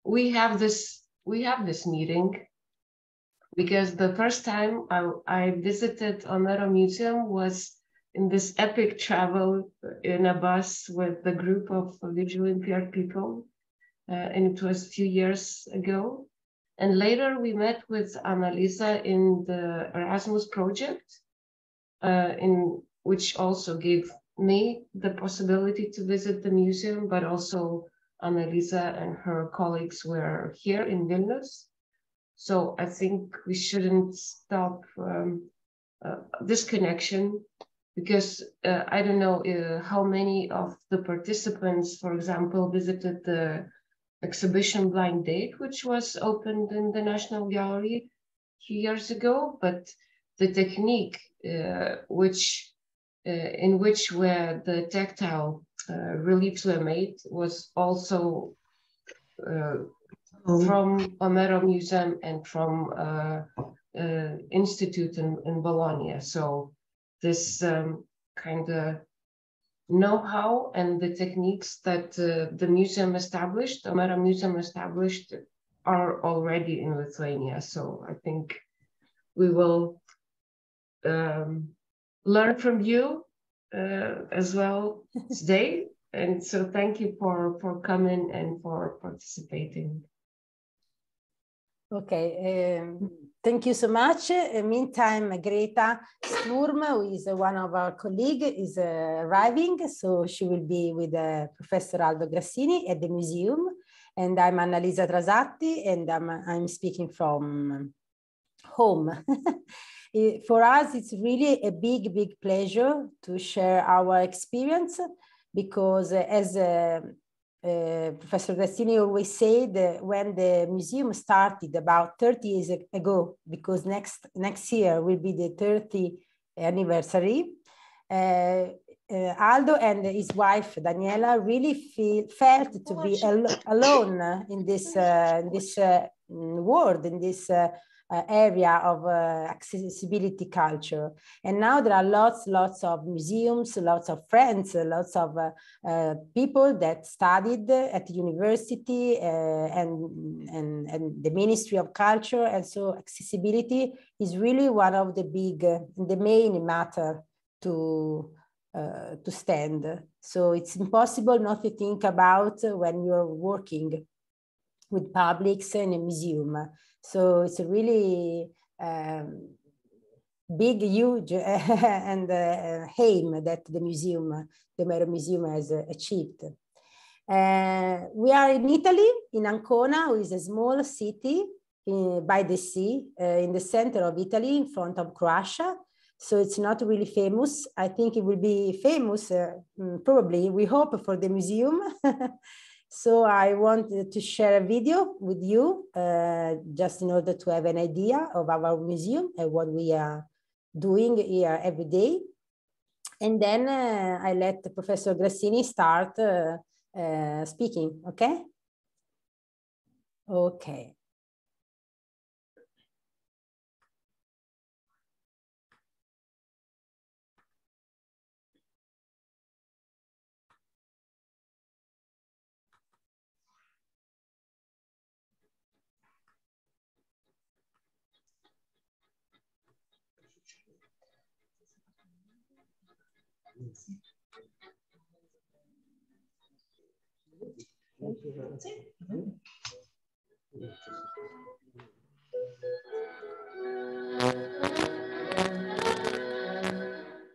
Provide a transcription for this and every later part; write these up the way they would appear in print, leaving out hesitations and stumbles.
we have this meeting because the first time I visited Omero Museum was in this epic travel in a bus with a group of visually impaired people, and it was a few years ago. And later we met with Annalisa in the Erasmus project, in which also gave me the possibility to visit the museum, but also Annalisa and her colleagues were here in Vilnius. So I think we shouldn't stop this connection, because I don't know how many of the participants, for example, visited the exhibition Blind Date, which was opened in the National Gallery a few years ago, but the technique in which where the tactile reliefs were made was also from Omero Museum and from Institute in Bologna. So this kind of know-how and the techniques that the museum established, Omero Museum established, are already in Lithuania. So I think we will learn from you as well today. And so thank you for coming and for participating. Okay, thank you so much. Meantime, Greta Sturm, who is one of our colleagues, is arriving. So she will be with Professor Aldo Grassini at the museum. And I'm Annalisa Trasatti, and I'm speaking from home. For us, it's really a big, big pleasure to share our experience, because as Professor Grassini always said, when the museum started about 30 years ago, because next year will be the 30th anniversary, Aldo and his wife Daniela really felt to be alone in this world, in this area of accessibility culture. And now there are lots of museums, lots of friends, lots of people that studied at the university and the Ministry of Culture. And so accessibility is really one of the main matter to stand. So it's impossible not to think about when you're working with publics in a museum. So it's a really big, huge and aim that the Omero Museum has achieved. We are in Italy, in Ancona, which is a small city by the sea, in the center of Italy, in front of Croatia. So it's not really famous. I think it will be famous, probably, we hope, for the museum. So I wanted to share a video with you, just in order to have an idea of our museum and what we are doing here every day. And then I let Professor Grassini start speaking, okay? Okay.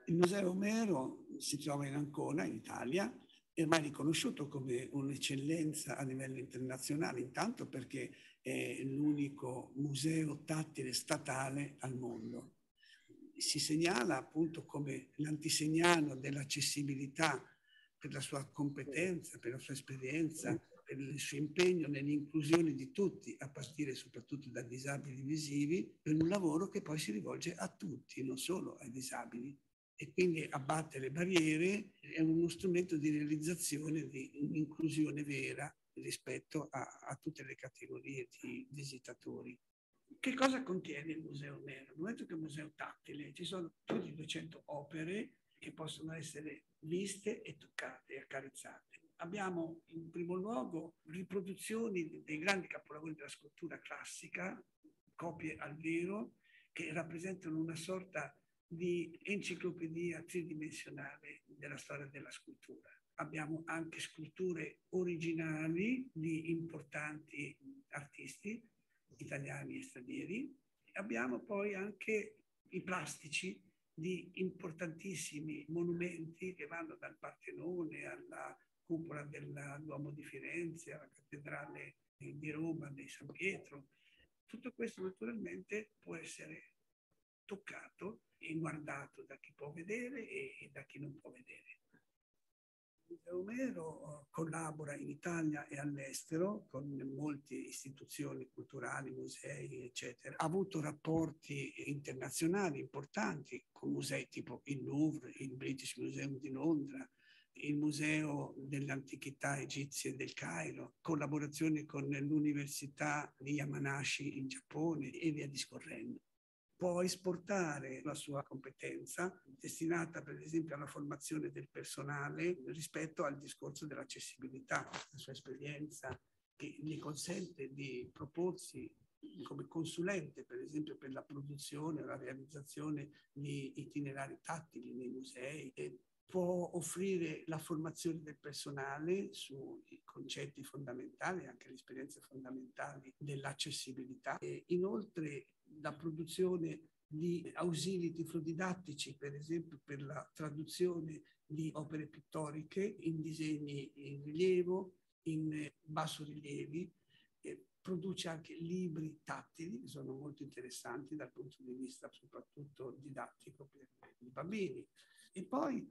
Il Museo Omero si trova in Ancona, in Italia, è ormai riconosciuto come un'eccellenza a livello internazionale, intanto perché è l'unico museo tattile statale al mondo. Si segnala appunto come l'antesignano dell'accessibilità per la sua competenza, per la sua esperienza, per il suo impegno nell'inclusione di tutti, a partire soprattutto dai disabili visivi, per un lavoro che poi si rivolge a tutti, non solo ai disabili. E quindi abbatte le barriere, è uno strumento di realizzazione di un'inclusione vera rispetto a tutte le categorie di visitatori. Che cosa contiene il Museo Omero? Nel momento che è un museo tattile, ci sono più di 200 opere che possono essere viste e toccate e accarezzate. abbiamo in primo luogo riproduzioni dei grandi capolavori della scultura classica, copie al vero, che rappresentano una sorta di enciclopedia tridimensionale della storia della scultura. Abbiamo anche sculture originali di importanti artisti italiani e stranieri. Abbiamo poi anche i plastici di importantissimi monumenti che vanno dal Partenone alla cupola del Duomo di Firenze, alla cattedrale di Roma, di San Pietro. Tutto questo naturalmente può essere toccato e guardato da chi può vedere e da chi non può vedere. Il Museo Omero collabora in Italia e all'estero con molte istituzioni culturali, musei, eccetera. Ha avuto rapporti internazionali importanti con musei tipo il Louvre, il British Museum di Londra, il Museo delle Antichità Egizie del Cairo, collaborazioni con l'Università di Yamanashi in Giappone e via discorrendo. Può esportare la sua competenza, destinata per esempio alla formazione del personale rispetto al discorso dell'accessibilità, la sua esperienza che gli consente di proporsi come consulente, per esempio per la produzione o la realizzazione di itinerari tattili nei musei, e può offrire la formazione del personale sui concetti fondamentali, anche le esperienze fondamentali dell'accessibilità. E inoltre la produzione di ausili tiflodidattici, per esempio per la traduzione di opere pittoriche in disegni in rilievo, in bassorilievi, produce anche libri tattili che sono molto interessanti dal punto di vista soprattutto didattico per i bambini. E poi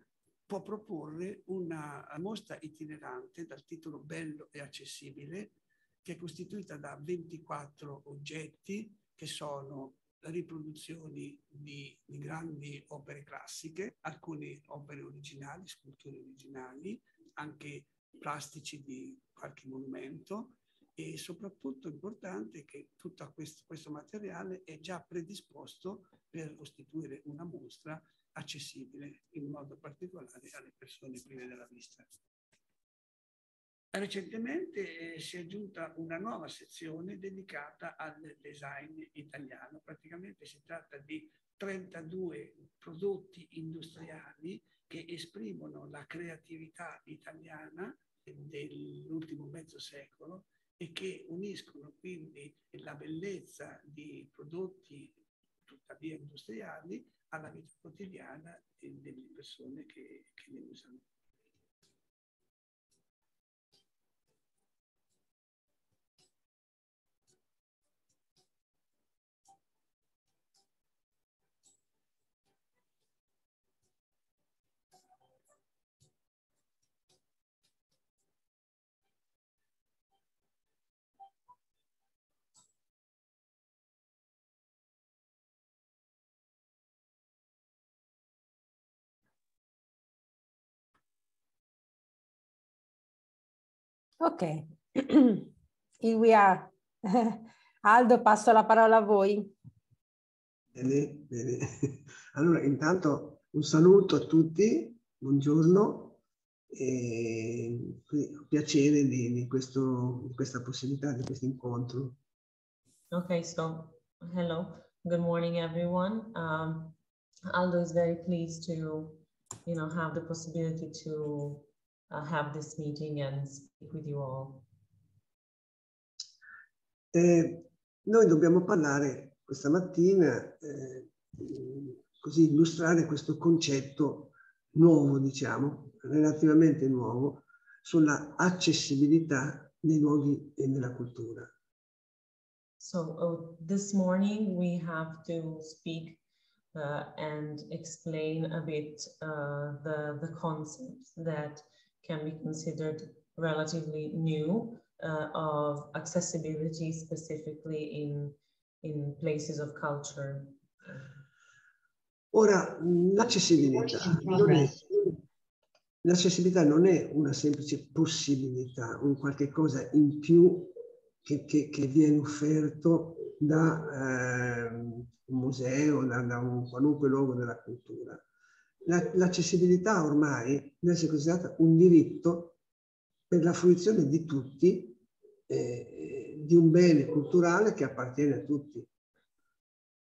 può proporre una mostra itinerante dal titolo Bello e accessibile, che è costituita da 24 oggetti che sono riproduzioni di grandi opere classiche, alcune opere originali, sculture originali, anche plastici di qualche monumento, e soprattutto importante che tutto questo materiale è già predisposto per costituire una mostra accessibile in modo particolare alle persone prive della vista. Recentemente si è aggiunta una nuova sezione dedicata al design italiano. Praticamente si tratta di 32 prodotti industriali che esprimono la creatività italiana dell'ultimo mezzo secolo e che uniscono quindi la bellezza di prodotti tuttavia industriali alla vita quotidiana delle persone che li usano. Ok, here we are. Aldo, passo la parola a voi. Bene, bene. Allora, intanto un saluto a tutti, buongiorno, e piacere di questa possibilità, di questo incontro. Okay, so hello, good morning, everyone. Aldo is very pleased to, have the possibility to have this meeting and speak with you all. Noi dobbiamo parlare questa mattina, così illustrare questo concetto nuovo, diciamo, relativamente nuovo, sulla accessibilità dei luoghi e della cultura. So this morning we have to speak and explain a bit the concepts that can be considered relatively new of accessibility, specifically in places of culture. Ora, l'accessibilità non è una semplice possibilità, un qualche cosa in più che viene offerto da un museo, da un qualunque luogo della cultura. L'accessibilità ormai deve essere considerata un diritto per la fruizione di tutti, di un bene culturale che appartiene a tutti.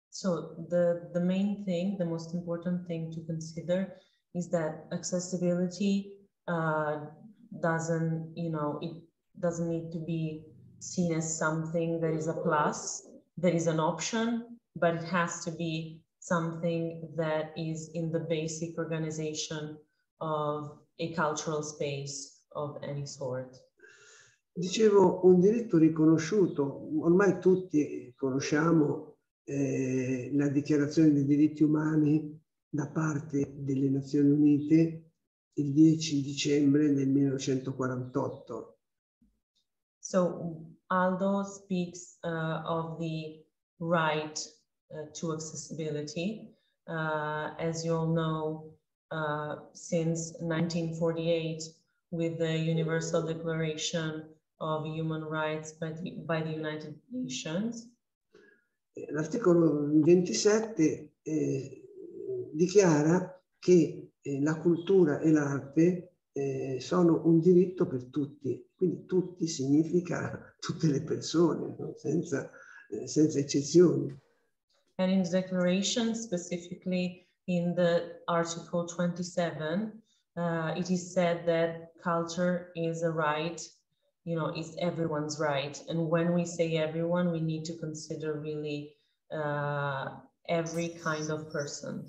So the main thing, the most important thing to consider is that accessibility doesn't, it doesn't need to be seen as something that is a plus, that is an option, but it has to be something that is in the basic organization of a cultural space of any sort. Dicevo, un diritto riconosciuto, ormai tutti conosciamo la Dichiarazione dei diritti umani da parte delle Nazioni Unite il 10 dicembre del 1948. So Aldo speaks of the right to accessibility. As you all know, since 1948, with the Universal Declaration of Human Rights by the United Nations. L'articolo 27 dichiara che la cultura e l'arte sono un diritto per tutti, quindi tutti significa tutte le persone, no? senza eccezioni. And in the declaration, specifically in the Article 27, it is said that culture is a right, is everyone's right. And when we say everyone, we need to consider really every kind of person.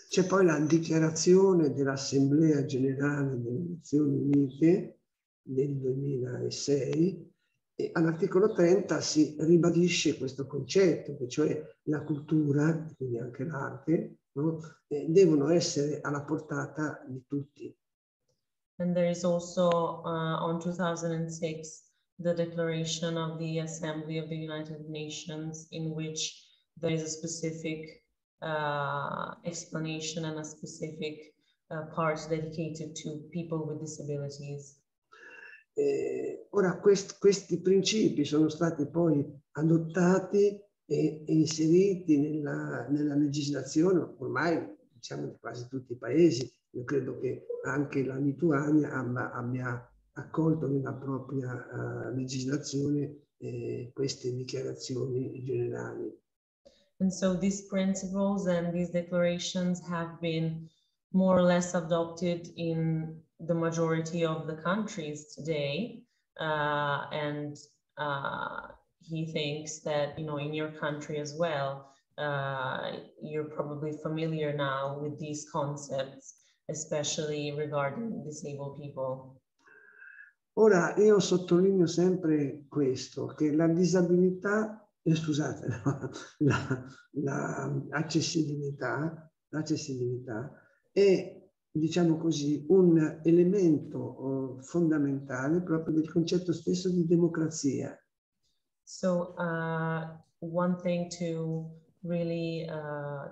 C'è poi la dichiarazione dell'Assemblea Generale delle Nazioni Unite del 2006 e all'articolo 30 si ribadisce questo concetto, che cioè la cultura, quindi anche l'arte, no? Devono essere alla portata di tutti. And there is also on 2006 the declaration of the Assembly of the United Nations, in which there is a specific explanation and a specific part dedicated to people with disabilities. Ora questi principi sono stati poi adottati e inseriti nella legislazione ormai diciamo di quasi tutti i paesi. Io credo che anche la Lituania abbia accolto nella propria legislazione queste dichiarazioni generali. And so these principles and these declarations have been more or less adopted in the majority of the countries today. And he thinks that, in your country as well, you're probably familiar now with these concepts, especially regarding disabled people. Ora io sottolineo sempre questo, che la disabilità, scusate, l'accessibilità è, diciamo così, un elemento fondamentale proprio del concetto stesso di democrazia. So one thing to really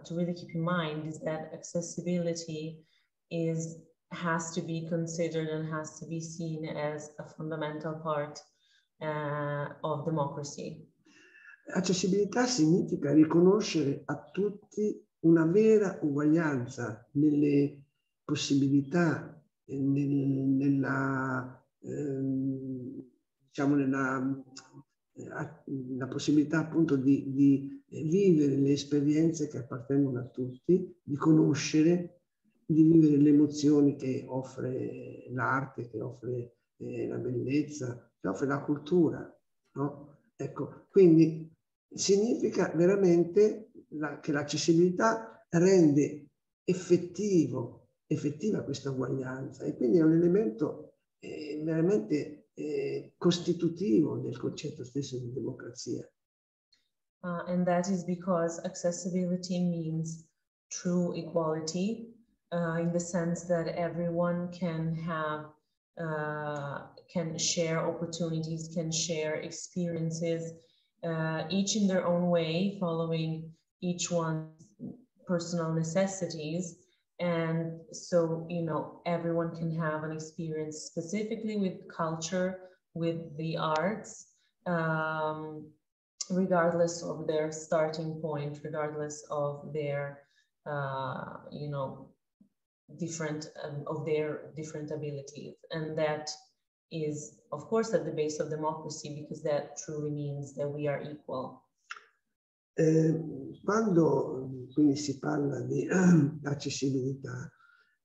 keep in mind is that accessibility has to be considered and has to be seen as a fundamental part of democracy. Accessibilità significa riconoscere a tutti una vera uguaglianza nelle possibilità, nella possibilità appunto di vivere le esperienze che appartengono a tutti, di conoscere, di vivere le emozioni che offre l'arte, che offre la bellezza, che offre la cultura, no? Ecco, quindi significa veramente che l'accessibilità rende effettiva questa uguaglianza e quindi è un elemento veramente costitutivo del concetto stesso di democrazia. And that is because accessibility means true equality in the sense that everyone can share opportunities, can share experiences, each in their own way, following each one's personal necessities. And so, everyone can have an experience specifically with culture, with the arts, regardless of their starting point, regardless of their, different abilities. And that is, of course, at the base of democracy, because that truly means that we are equal. Quando quindi si parla di accessibilità,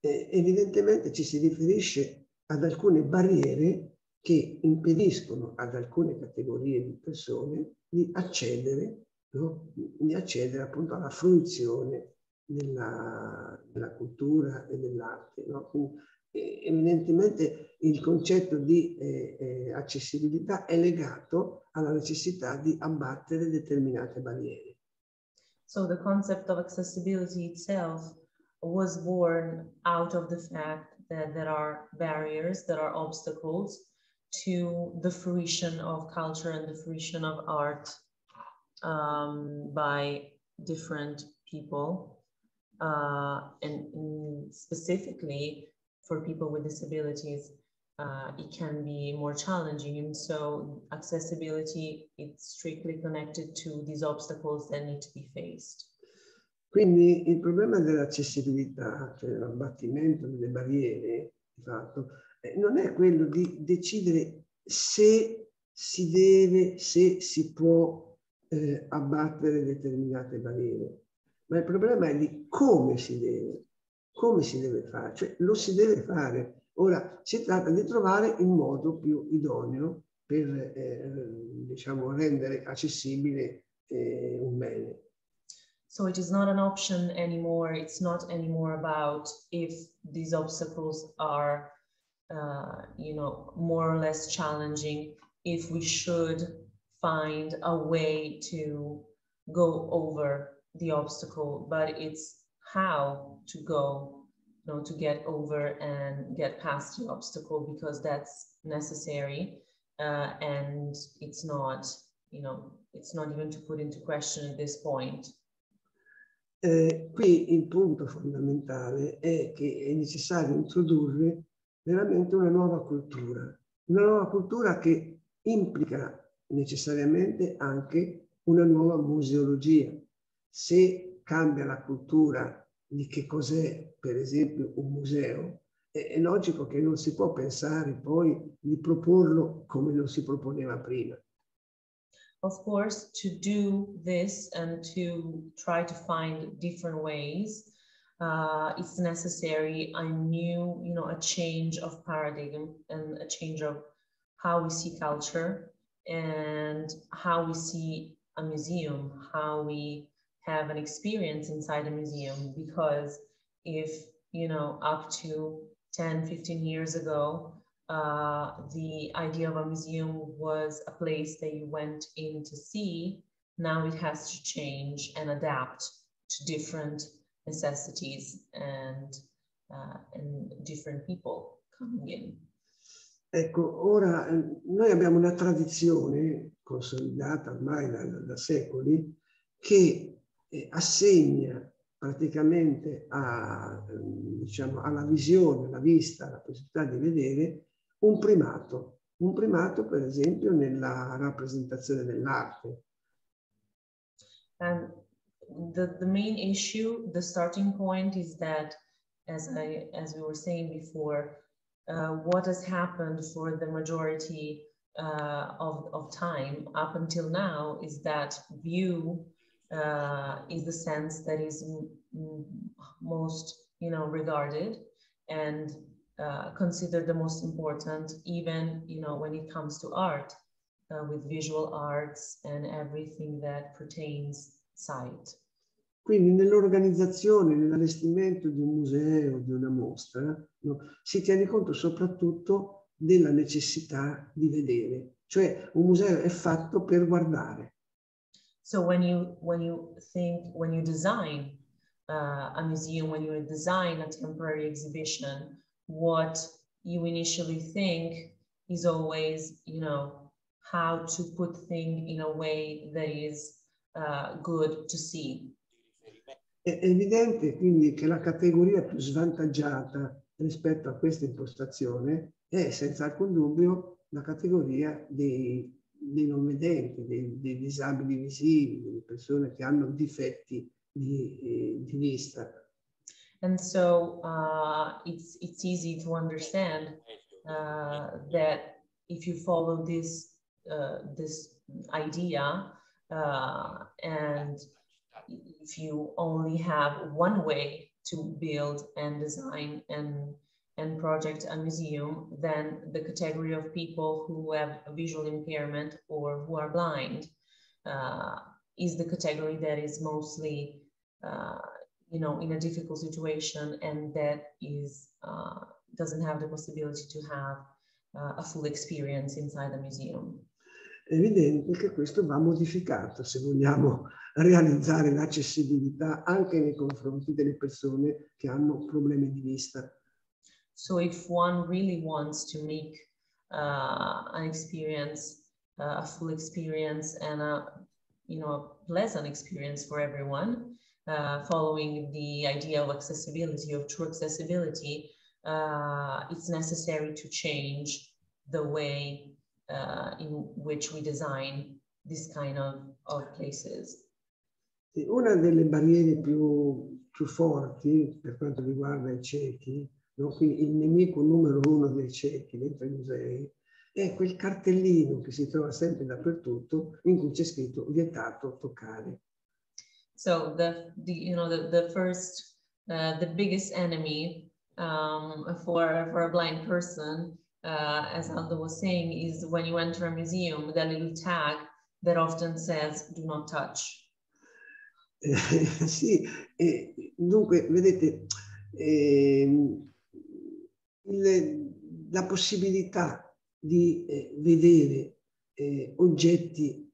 evidentemente ci si riferisce ad alcune barriere che impediscono ad alcune categorie di persone di accedere, no? Di accedere appunto alla fruizione della cultura e dell'arte, no? Quindi, evidentemente il concetto di accessibilità è legato alla necessità di abbattere determinate barriere. So the concept of accessibility itself was born out of the fact that there are barriers, there are obstacles to the fruition of culture and the fruition of art by different people, and specifically for people with disabilities, it can be more challenging. And so accessibility is strictly connected to these obstacles that need to be faced. Quindi il problema dell'accessibilità, cioè l'abbattimento delle barriere, di fatto, non è quello di decidere se si deve, se si può abbattere determinate barriere, ma il problema è di come si deve fare, cioè lo si deve fare. Ora si tratta di trovare il modo più idoneo per diciamo, rendere accessibile un bene. So it is not an option anymore. It's not anymore about if these obstacles are, you know, more or less challenging, if we should find a way to go over the obstacle, but it's how to go, you know, to get over and get past the obstacle, because that's necessary, and it's not, you know, it's not even to put into question at this point. Qui il punto fondamentale è che è necessario introdurre veramente una nuova cultura che implica necessariamente anche una nuova museologia. Se cambia la cultura di che cos'è, per esempio, un museo, è logico che non si può pensare poi di proporlo come lo si proponeva prima. Of course, to do this and to try to find different ways, it's necessary a new, you know, a change of paradigm and a change of how we see culture and how we see a museum, how we have an experience inside a museum. Because if, you know, up to 10, 15 years ago, the idea of a museum was a place that you went in to see, now it has to change and adapt to different necessities and different people coming in. Ecco, ora noi abbiamo una tradizione consolidata ormai da secoli che assegna praticamente diciamo, alla visione, alla vista, alla possibilità di vedere un primato per esempio nella rappresentazione dell'arte. And the main issue, the starting point is that, as we were saying before, what has happened for the majority of time up until now is that view is the sense that is most, you know, regarded and considered the most important, even, you know, when it comes to art, with visual arts and everything that pertains sight. Quindi nell'organizzazione, nell'allestimento di un museo, di una mostra, no, si tiene conto soprattutto della necessità di vedere, cioè un museo è fatto per guardare. So when you design a museum, when you design a temporary exhibition, what you initially think is always, you know, how to put things in a way that is good to see. È evidente quindi che la categoria più svantaggiata rispetto a questa impostazione è senza alcun dubbio la categoria dei non vedenti, dei disabili visivi, delle persone che hanno difetti di vista. And so it's easy to understand that if you follow this idea, and if you only have one way to build and design and project a museum, then the category of people who have a visual impairment or who are blind is the category that is mostly, in a difficult situation, and that is doesn't have the possibility to have a full experience inside the museum. È evidente che questo va modificato se vogliamo realizzare l'accessibilità anche nei confronti delle persone che hanno problemi di vista. So if one really wants to make an experience, a full experience, and a pleasant experience for everyone, following the idea of accessibility, of true accessibility, it's necessary to change the way in which we design this kind of places. Una delle barriere più forti per quanto riguarda i ciechi, no? Quindi il nemico numero uno dei ciechi dentro i musei, è quel cartellino che si trova sempre dappertutto in cui c'è scritto vietato toccare. So the biggest enemy for a blind person, as Aldo was saying, is when you enter a museum, the little tag that often says "do not touch." Sì, dunque vedete, la possibilità di vedere oggetti,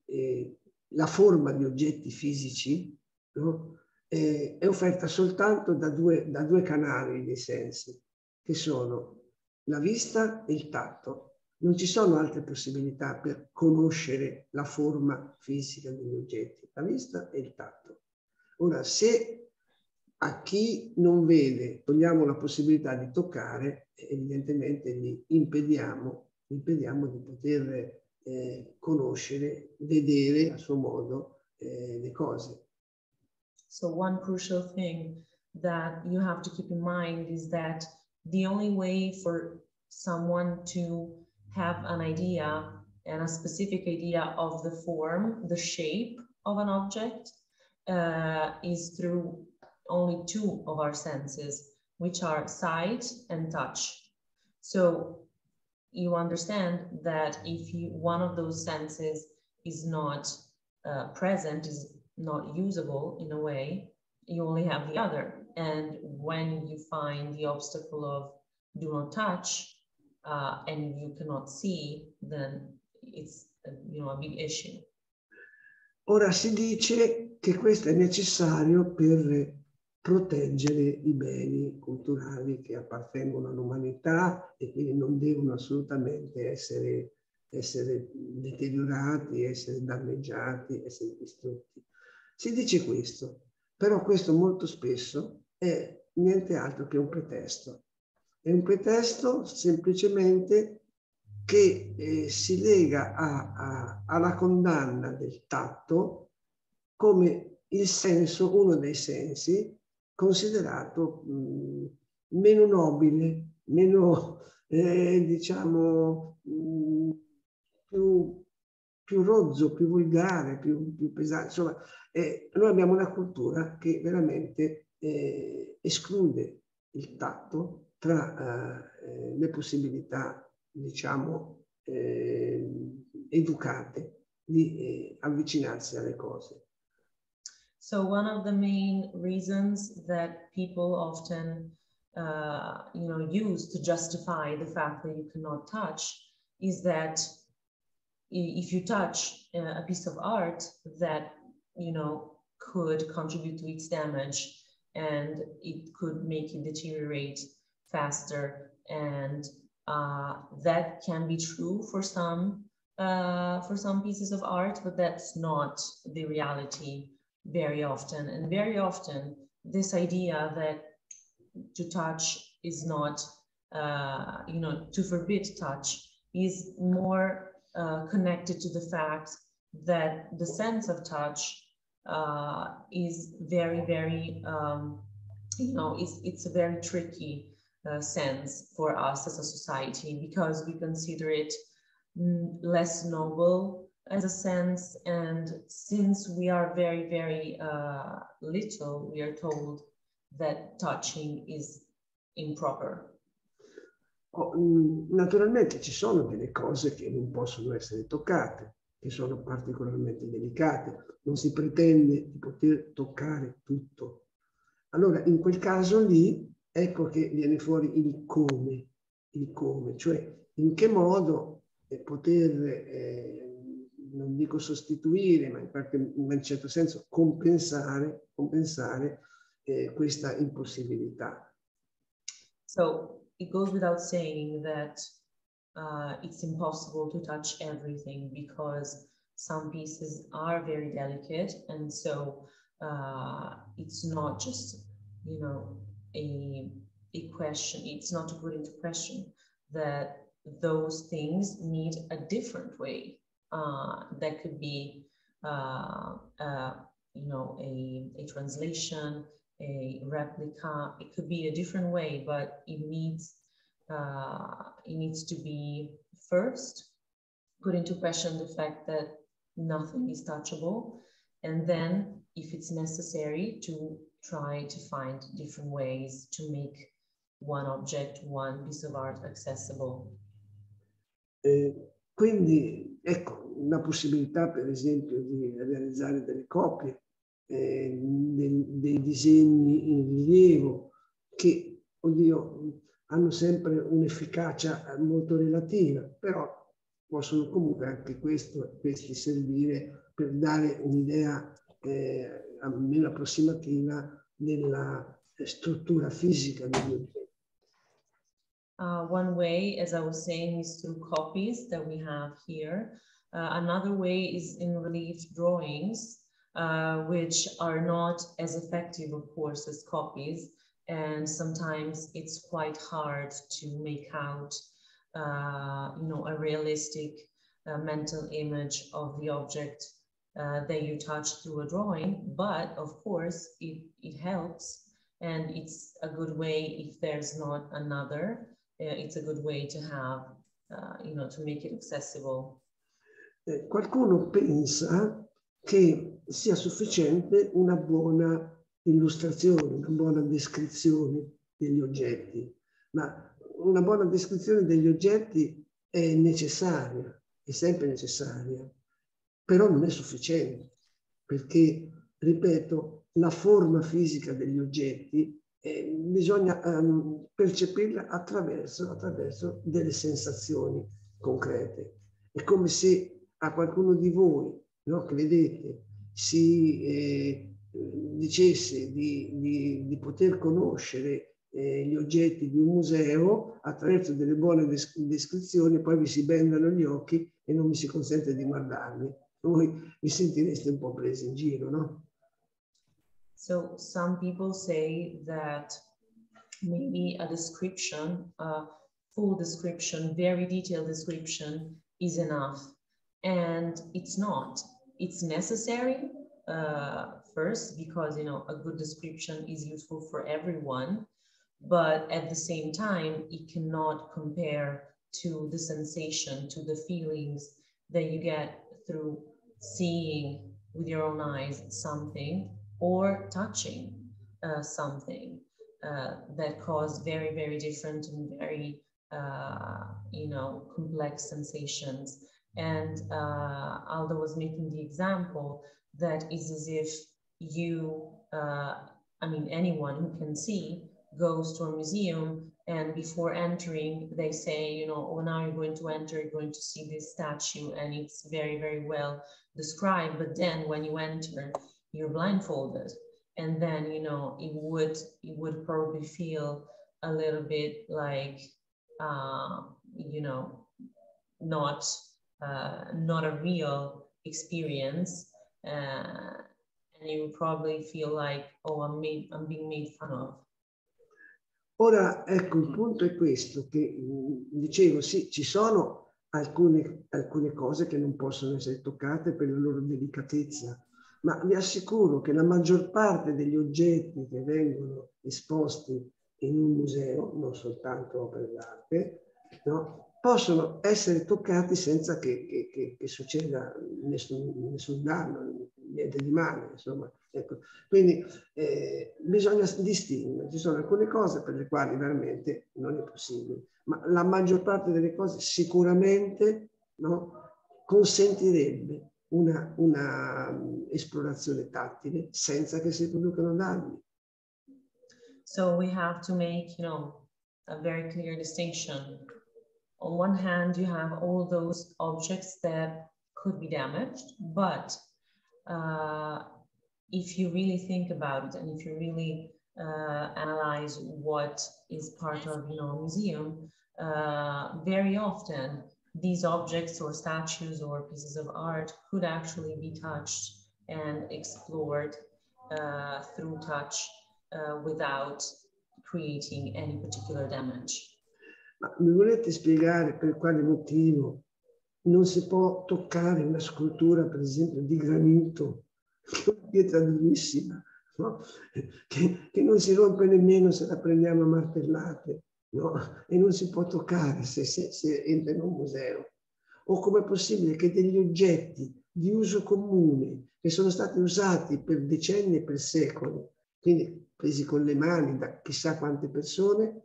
la forma di oggetti fisici, no? È offerta soltanto da due canali dei sensi, che sono la vista e il tatto. Non ci sono altre possibilità per conoscere la forma fisica degli oggetti, la vista e il tatto. Ora, se a chi non vede togliamo la possibilità di toccare, evidentemente gli impediamo di poter conoscere, vedere a suo modo le cose. So one crucial thing that you have to keep in mind is that the only way for someone to have an idea, and a specific idea of the form, the shape of an object, is through only two of our senses, which are sight and touch. So you understand that if one of those senses is not present, is not usable in a way, you only have the other. And when you find the obstacle of do not touch, and you cannot see, then it's a big issue. Ora si dice che questo è necessario per proteggere i beni culturali che appartengono all'umanità e quindi non devono assolutamente essere deteriorati, essere danneggiati, essere distrutti. Si dice questo, però questo molto spesso è niente altro che un pretesto. È un pretesto semplicemente che si lega alla condanna del tatto come il senso, uno dei sensi, considerato meno nobile, meno, diciamo, più rozzo, più volgare, più pesante. Insomma, noi abbiamo una cultura che veramente esclude il tatto tra le possibilità, diciamo, educate di avvicinarsi alle cose. So one of the main reasons that people often use to justify the fact that you cannot touch is that if you touch a piece of art that could contribute to its damage, and it could make it deteriorate faster, and that can be true for some pieces of art, but that's not the reality very often. And very often this idea that to touch is not, to forbid touch is more connected to the fact that the sense of touch is very, very, it's a very tricky sense for us as a society, because we consider it less noble as a sense. And since we are very, very little, we are told that touching is improper. Naturalmente ci sono delle cose che non possono essere toccate, che sono particolarmente delicate. Non si pretende di poter toccare tutto. Allora, in quel caso lì, ecco che viene fuori il come, cioè in che modo poter, non dico sostituire, ma in un certo senso compensare questa impossibilità. So it goes without saying that it's impossible to touch everything, because some pieces are very delicate, and so it's not just, you know, a question. It's not to put into question that those things need a different way. That could be, you know, a translation, a replica. It could be a different way, but it needs to be first put into question the fact that nothing is touchable, and then, if it's necessary, to try to find different ways to make one object, one piece of art accessible. Quindi, ecco, una possibilità, per esempio, di realizzare delle copie, dei disegni in rilievo, che, oddio, hanno sempre un'efficacia molto relativa, però possono comunque anche questi servire per dare un'idea almeno approssimativa della struttura fisica degli oggetti. One way, as I was saying, is through copies that we have here. Another way is in relief drawings, which are not as effective, of course, as copies. And sometimes it's quite hard to make out, you know, a realistic mental image of the object that you touch through a drawing. But of course, it helps, and it's a good way if there's not another. It's a good way to have, you know, to make it accessible. Qualcuno pensa che sia sufficiente una buona illustrazione, una buona descrizione degli oggetti, ma una buona descrizione degli oggetti è necessaria, è sempre necessaria, però non è sufficiente, perché, ripeto, la forma fisica degli oggetti bisogna percepirla attraverso delle sensazioni concrete. È come se a qualcuno di voi, no, che vedete, si dicesse di poter conoscere gli oggetti di un museo attraverso delle buone descrizioni, poi vi si bendano gli occhi e non vi si consente di guardarli. Voi vi sentireste un po' presi in giro, no? So some people say that maybe a description, a full description, very detailed description is enough. And it's not. It's necessary first, because, you know, a good description is useful for everyone, but at the same time, it cannot compare to the sensation, to the feelings that you get through seeing with your own eyes something, or touching something that cause very, very different and very, you know, complex sensations. And Aldo was making the example that is as if you, I mean, anyone who can see goes to a museum, and before entering, they say, you know, oh, now you're going to enter, you're going to see this statue, and it's very, very well described. But then when you enter, you're blindfolded, and then, you know, it would probably feel a little bit like, you know, not a real experience, and you would probably feel like, oh, I'm being made fun of. Ora, ecco, il punto è questo, che dicevo, sì, ci sono alcune cose che non possono essere toccate per la loro delicatezza, ma vi assicuro che la maggior parte degli oggetti che vengono esposti in un museo, non soltanto opere d'arte, no? Possono essere toccati senza che succeda nessun danno, niente di male, insomma. Ecco. Quindi bisogna distinguere, ci sono alcune cose per le quali veramente non è possibile, ma la maggior parte delle cose sicuramente, no, consentirebbe una esplorazione tattile senza che si producano danni. So we have to make, a very clear distinction. On one hand, you have all those objects that could be damaged, but if you really think about it, and if you really analyze what is part of, a museum, very often these objects or statues or pieces of art could actually be touched and explored through touch without creating any particular damage. Ma mi volete spiegare per quale motivo non si può toccare una scultura, per esempio, di granito, una pietra durissima, no? che non si rompe nemmeno se la prendiamo a martellate, no? E non si può toccare se entra in un museo? O com'è possibile che degli oggetti di uso comune, che sono stati usati per decenni e per secoli, quindi presi con le mani da chissà quante persone,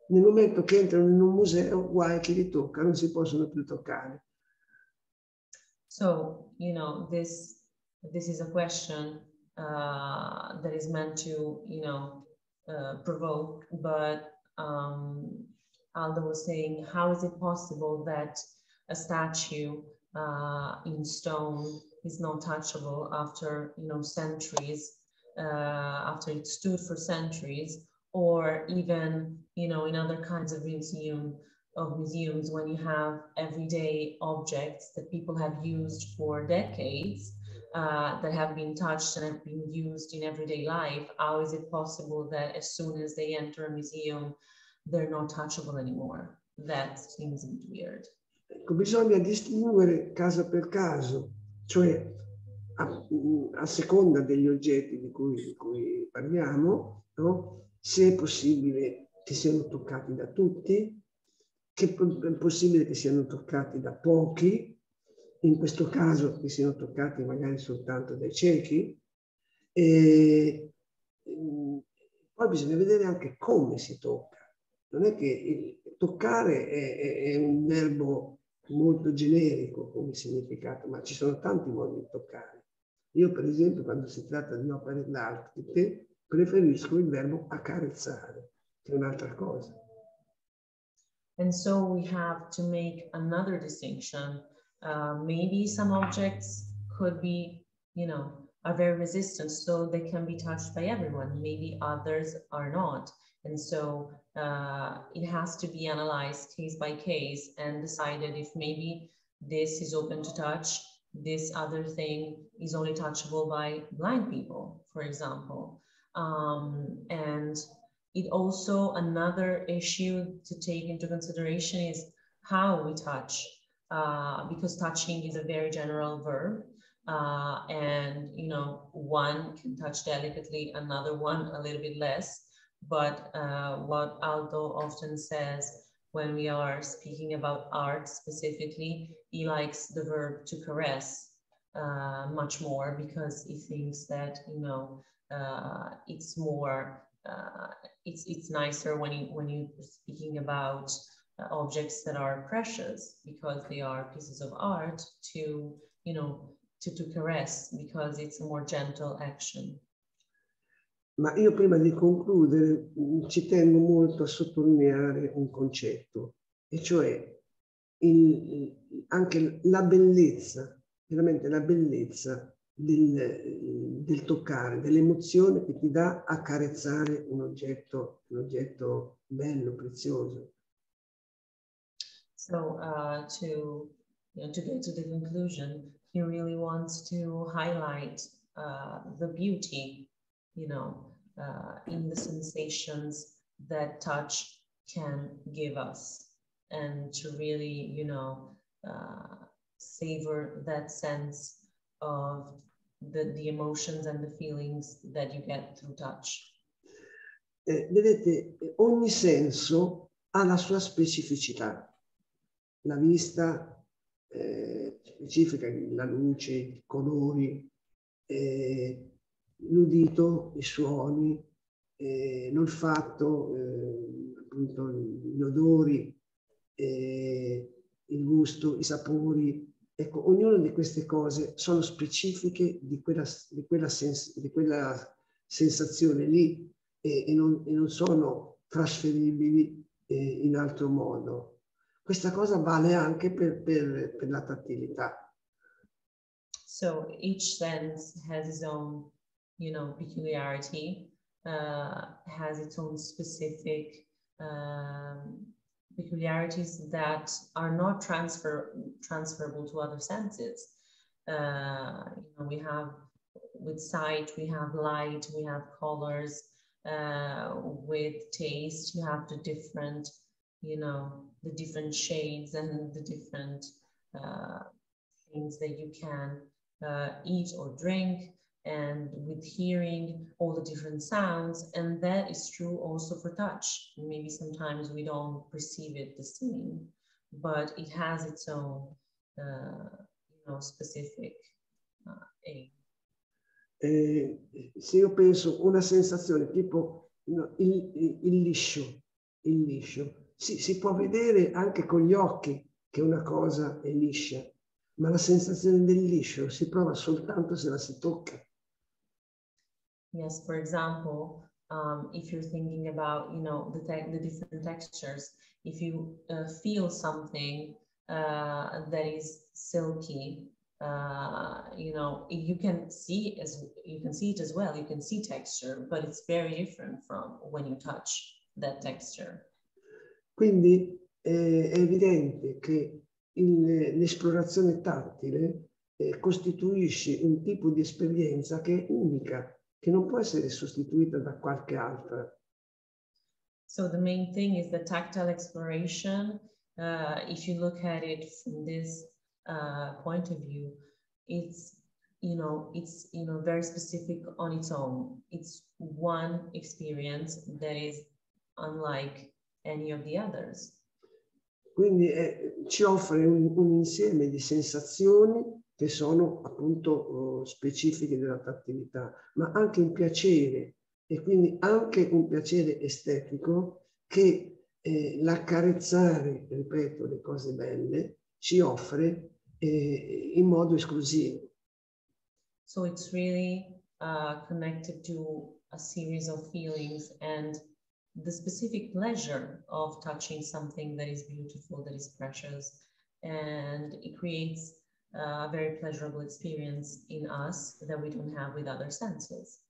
nel momento che entrano in un museo, guai chi li tocca, non si possono più toccare. So, this is a question that is meant to, provoke, but Aldo was saying, how is it possible that a statue in stone is not touchable after, centuries, after it stood for centuries, or even, in other kinds of museums when you have everyday objects that people have used for decades, that have been touched and have been used in everyday life. How is it possible that as soon as they enter a museum, they're not touchable anymore? That seems a bit weird. Ecco, bisogna distinguere caso per caso, cioè a seconda degli oggetti di cui parliamo, no? Se è possibile che siano toccati da tutti, che è possibile che siano toccati da pochi, in questo caso che siano toccati magari soltanto dai ciechi, e poi bisogna vedere anche come si tocca. Non è che toccare è un verbo molto generico come significato, ma ci sono tanti modi di toccare. Io per esempio quando si tratta di opere d'arte preferisco il verbo accarezzare, che è un'altra cosa. And so we have to make another distinction. Maybe some objects could be, are very resistant, so they can be touched by everyone. Maybe others are not. And so it has to be analyzed case by case and decided if maybe this is open to touch, this other thing is only touchable by blind people, for example. And it also, another issue to take into consideration is how we touch, because touching is a very general verb. And, one can touch delicately, another one a little bit less. But what Aldo often says when we are speaking about art specifically, he likes the verb to caress much more, because he thinks that, it's more, it's nicer when you're speaking about objects that are precious, because they are pieces of art, to caress, because it's a more gentle action. Ma io prima di concludere ci tengo molto a sottolineare un concetto, e cioè anche la bellezza, veramente la bellezza del toccare, dell'emozione che ti dà accarezzare un oggetto bello, prezioso. So to get to the conclusion, he really wants to highlight the beauty, in the sensations that touch can give us, and to really, savor that sense of the emotions and the feelings that you get through touch. vedete, ogni senso ha la sua specificità. La vista specifica, la luce, i colori, l'udito, i suoni, l'olfatto, appunto gli odori, il gusto, i sapori. Ecco, ognuna di queste cose sono specifiche di quella sensazione lì e non sono trasferibili in altro modo. Questa cosa vale anche per la tattilità. So each sense has its own, peculiarity, has its own specific peculiarities that are not transferable to other senses. We have with sight, we have light, we have colors. With taste, you have the different, the different shades and the different things that you can eat or drink. And with hearing, all the different sounds, and that is true also for touch. Maybe sometimes we don't perceive it the same, but it has its own, specific aim. Se io penso una sensazione tipo il liscio, si può vedere anche con gli occhi che una cosa è liscia, ma la sensazione del liscio si prova soltanto se la si tocca. Yes, for example, if you're thinking about, the different textures, if you feel something that is silky, you can see it as well. You can see texture, but it's very different from when you touch that texture. Quindi è evidente che l'esplorazione tattile costituisce un tipo di esperienza che è unica, che non può essere sostituita da qualche altra. So the main thing is the tactile exploration. If you look at it from this point of view, it's very specific on its own. It's one experience that is unlike any of the others. Quindi ci offre un insieme di sensazioni che sono appunto specifiche della tattilità, ma anche un piacere, e quindi anche un piacere estetico che l'accarezzare, ripeto, le cose belle ci offre in modo esclusivo. So it's really connected to a series of feelings and the specific pleasure of touching something that is beautiful, that is precious, and it creates a very pleasurable experience in us that we don't have with other senses.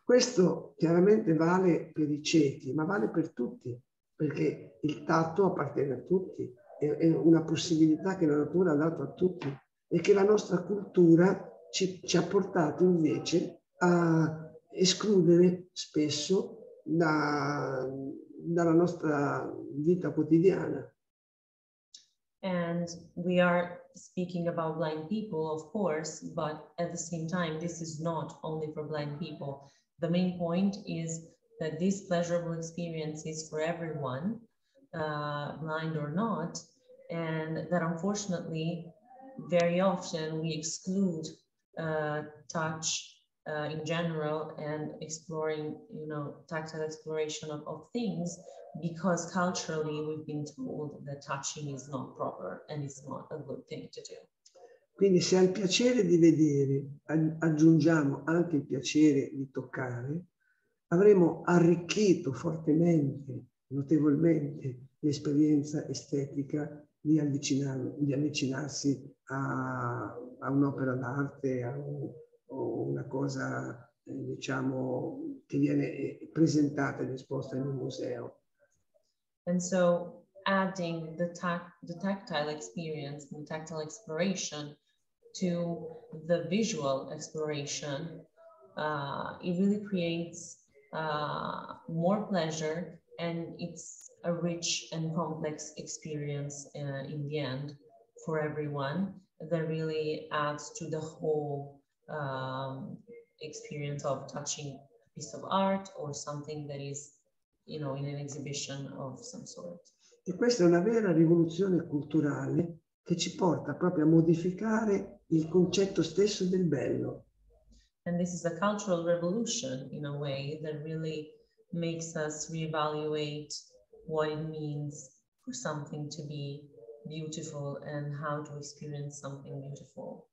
Questo chiaramente vale per i ciechi, ma vale per tutti, perché il tatto appartiene a tutti, è una possibilità che la natura ha dato a tutti e che la nostra cultura ci ha portato invece a escludere spesso dalla nostra vita quotidiana. And we are speaking about blind people, of course, but at the same time, this is not only for blind people. The main point is that this pleasurable experience is for everyone, blind or not, and that unfortunately, very often we exclude touch in general and exploring, tactile exploration of things, because culturally we've been told that touching is not proper and it's not a good thing to do. Quindi se al piacere di vedere aggiungiamo anche il piacere di toccare, avremo arricchito fortemente, notevolmente, l'esperienza estetica di avvicinarsi a un'opera d'arte, a una cosa, diciamo, che viene presentata ed esposta in un museo. And so adding the tactile experience, the tactile exploration to the visual exploration, it really creates more pleasure, and it's a rich and complex experience in the end for everyone that really adds to the whole experience of touching a piece of art or something that is in an exhibition of some sort. E questa è una vera rivoluzione culturale che ci porta proprio a modificare il concetto stesso del bello. And this is a cultural revolution in a way that really makes us reevaluate what it means for something to be beautiful and how to experience something beautiful.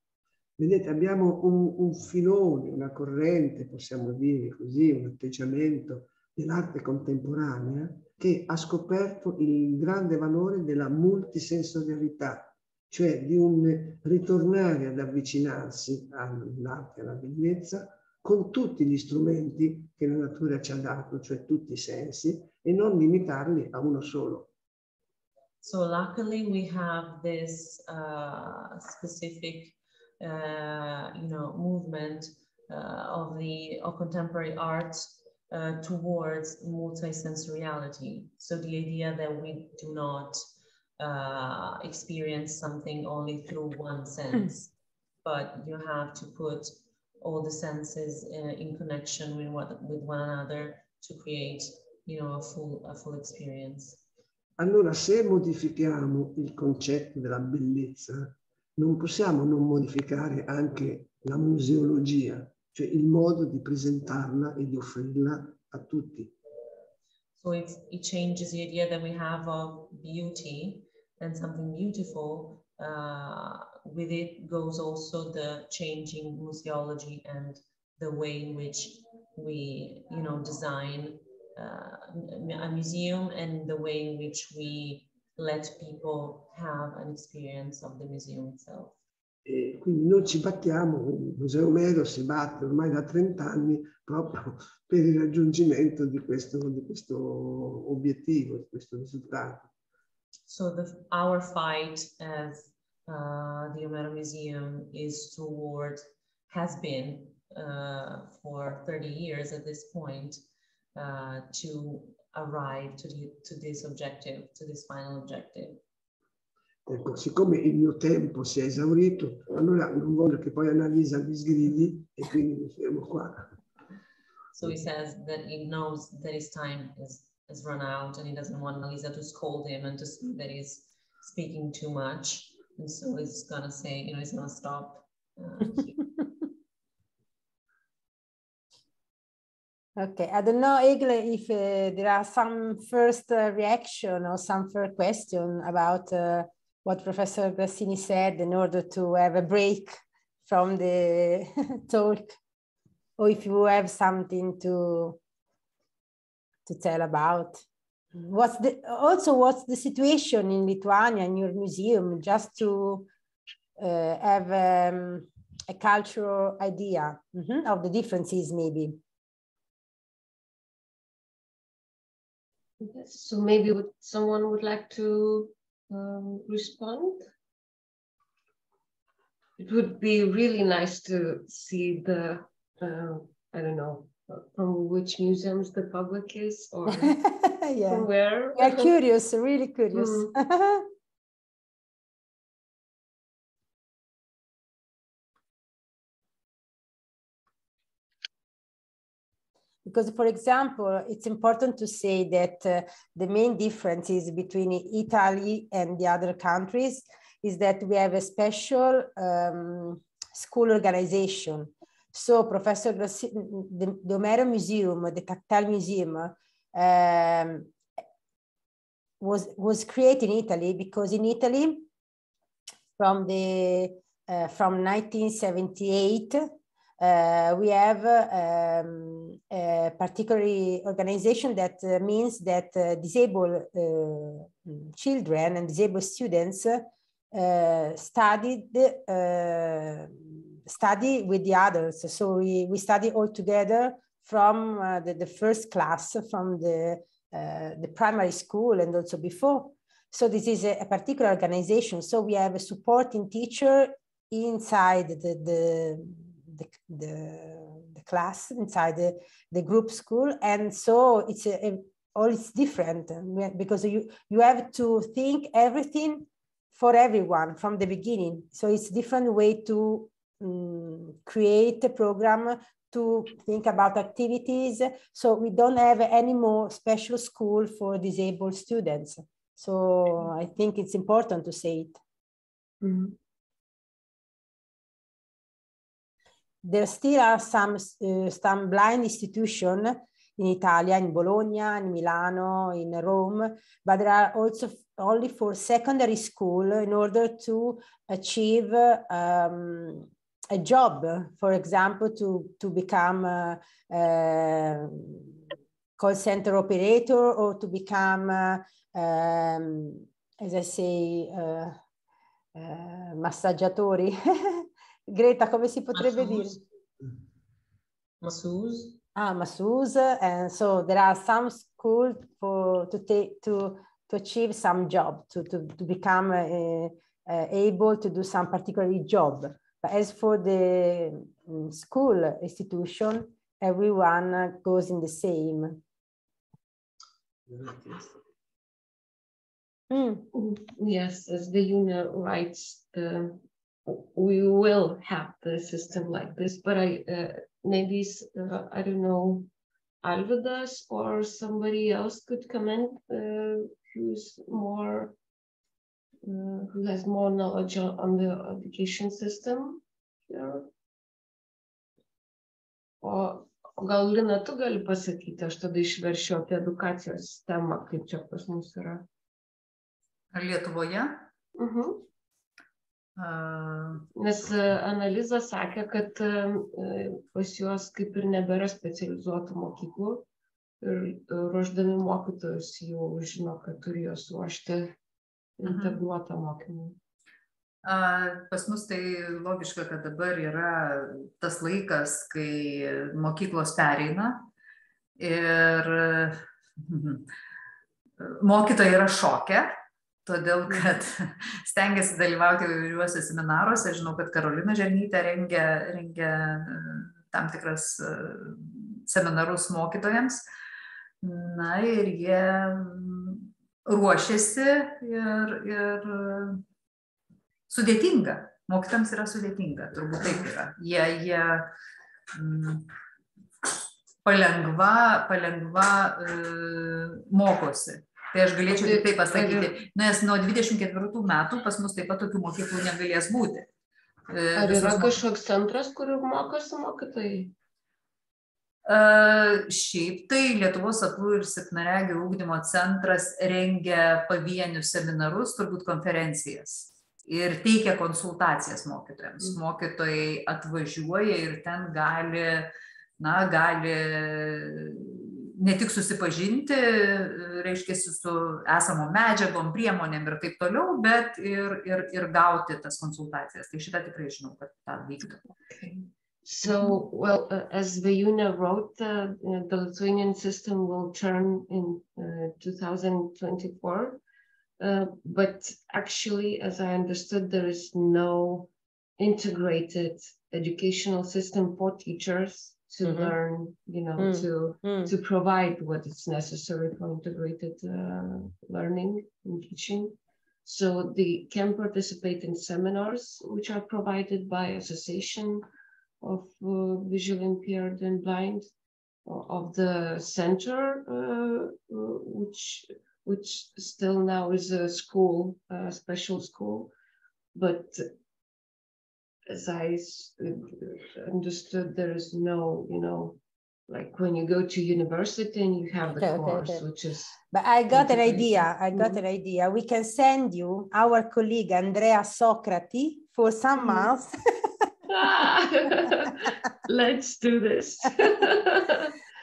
Vedete, abbiamo un filone, una corrente, possiamo dire così, un atteggiamento dell'arte contemporanea che ha scoperto il grande valore della multisensorialità, cioè di un ritornare ad avvicinarsi all'arte, alla bellezza, con tutti gli strumenti che la natura ci ha dato, cioè tutti i sensi, e non limitarli a uno solo. So luckily we have this specific movement of contemporary art towards multisensoriality. So the idea that we do not experience something only through one sense, but you have to put all the senses in connection with one another to create, a full experience. Allora, se modifichiamo il concetto della bellezza, non possiamo non modificare anche la museologia, cioè il modo di presentarla e di offrirla a tutti. So it changes the idea that we have of beauty and something beautiful. With it goes also the changing museology and the way in which we, design a museum and the way in which we let people have an experience of the museum itself. E quindi noi ci battiamo, il Museo Omero si batte ormai da 30 anni proprio per il raggiungimento di questo obiettivo, di questo risultato. So our fight as the Omero Museum has been for 30 years at this point, to arrive to this objective, to this final objective. Ecco, siccome il mio tempo si è esaurito, allora non voglio che poi Annalisa mi sgridi e quindi mi fermo qua. So he says that he knows that his time has run out and he doesn't want Annalisa to scold him and to say that he's speaking too much. And so he's gonna say, he's gonna stop here. Okay, I don't know, Egle, if there are some first reaction or some first question about what Professor Grassini said in order to have a break from the talk, or if you have something to tell about. What's the situation in Lithuania in your museum, just to have a cultural idea of the differences maybe. Yes, so maybe someone would like to respond? It would be really nice to see the, I don't know, from which museums the public is, or yeah. from where. We are curious, really curious. Because, for example, it's important to say that the main differences between Italy and the other countries is that we have a special school organization. So Professor Grassini, the Omero Museum, the Tactile Museum, was created in Italy because in Italy, from 1978, we have a particular organization that means that disabled children and disabled students study with the others. So we study all together from the first class, from the primary school and also before. So this is a particular organization. So we have a supporting teacher inside the class, inside the group school, and so it's it's different because you have to think everything for everyone from the beginning. So it's a different way to create a program to think about activities. So we don't have any more special school for disabled students. So I think it's important to say it. Mm-hmm. There still are some blind institutions in Italy, in Bologna, in Milano, in Rome, but there are also only for secondary school in order to achieve a job, for example, to become a call center operator or to become, as I say, massaggiatori. Greta, come si potrebbe dire? Masseuse. Ah, masseuse. And so there are some schools to achieve some job, to become able to do some particular job. But as for the school institution, everyone goes in the same. Yes, as the union writes, we will have the system like this, but maybe I don't know, Alvidas or somebody else could comment who's more who has more knowledge on the education system here. O gal Lina, tu gali pasakyti, aš tada išveršiu apie edukacijos sistemą, kaip čia pas mus yra. Ar Lietuvoje? Nes Annalisa sakė, kad pas juos kaip ir nebėra specializuotų mokyklų ir ruošdami mokytojus jau žino, kad turi juos ruošti integruotą mokymą. Pas mus tai logiška, kad dabar yra tas laikas, kai mokyklos pereina ir mokytojai yra šoke. Todėl, kad stengiasi dalyvauti įvairiuose seminaruose. Žinau, kad Karolina Žernytė rengia tam tikras seminarus mokytojams. Na ir jie ruošiasi ir sudėtinga. Mokytojams yra sudėtinga, turbūt taip yra. Jie palengva mokosi. Tai aš galėčiau tik tai pasakyti, nes nuo 24 metų pas mus taip pat tokių mokyklų negalės būti. Ar yra kažkoks centras, kur mokosi mokytojai? Šiaip tai Lietuvos aklųjų ir silpnaregių ugdymo centras rengia pavienius seminarus, turbūt konferencijas ir teikia konsultacijas mokytojams. Mokytojai atvažiuoja ir ten gali ne tik susipažinti, reiškia, su esamom medžiagom, priemonėm ir taip toliau, bet ir gauti tas konsultacijas. Tai šitą tikrai žinau, kad tą vyktų. So, well, as the UNA wrote, the Lithuanian system will turn in 2024. But actually, as I understood, there is no integrated educational system for teachers to learn, to provide what is necessary for integrated learning and teaching. So they can participate in seminars, which are provided by Association of Visually Impaired and Blind, of the center, which still now is a school, a special school, but as I understood, there is no, like when you go to university and you have the course, which is... But I got an idea. We can send you our colleague Andrea Socrati for some months. Let's do this.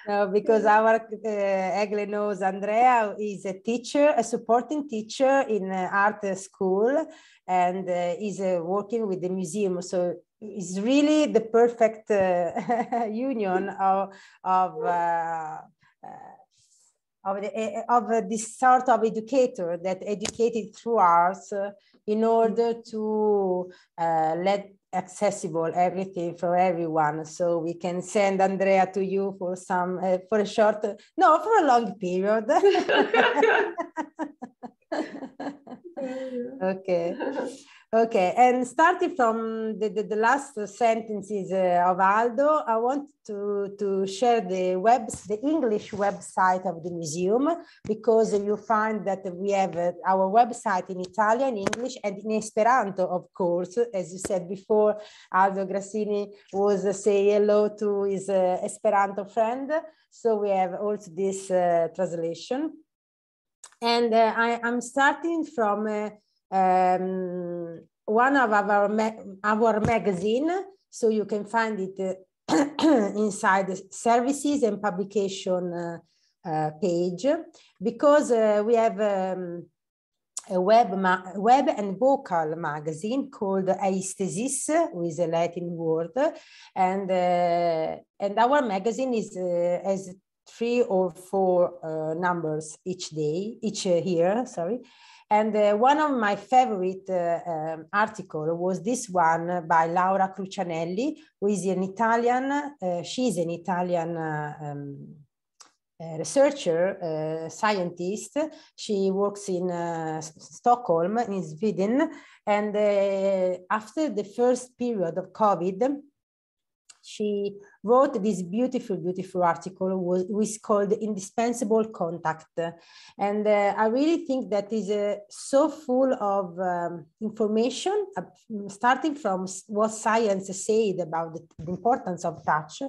No, because our Egle knows Andrea is a teacher, a supporting teacher in art school, and is working with the museum. So it's really the perfect union of this sort of educator that educated through arts in order to let accessible everything for everyone. So we can send Andrea to you for some for a long period. Okay. Okay, and starting from the last sentences of Aldo, I want to share the English website of the museum, because you find that we have our website in Italian, English, and in Esperanto, of course. As you said before, Aldo Grassini was saying hello to his Esperanto friend. So we have also this translation. And I'm starting from one of our magazine, so you can find it inside the services and publication page, because we have a web and vocal magazine called Aesthesis, with a Latin word, and our magazine has 3 or 4 numbers each year, sorry. And one of my favorite articles was this one by Laura Crucianelli, who is an Italian, she's an Italian researcher, scientist. She works in Stockholm, in Sweden. And after the first period of COVID, she wrote this beautiful article, which is called Indispensable Contact. And I really think that is so full of information, starting from what science said about the importance of touch,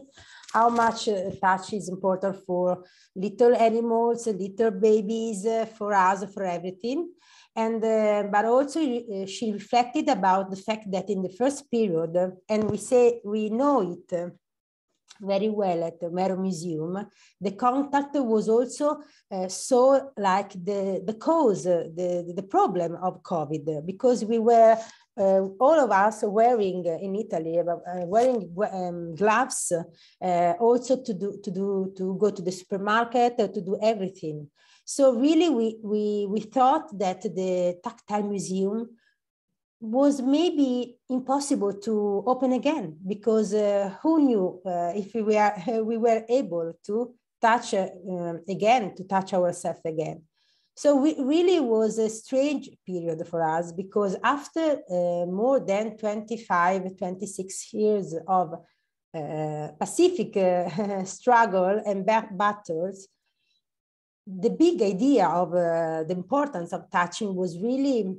how much touch is important for little animals, little babies, for us, for everything. And but also she reflected about the fact that in the first period, and we know it very well at the Omero Museum, the contact was also so like the cause, the problem of COVID, because we were all of us wearing in Italy, wearing gloves, also to go to the supermarket, to do everything. So really, we thought that the Tactile Museum was maybe impossible to open again, because who knew if we were able to touch again, to touch ourselves again. So we really was a strange period for us, because after more than 25, 26 years of Pacific struggle and battles, the big idea of the importance of touching was really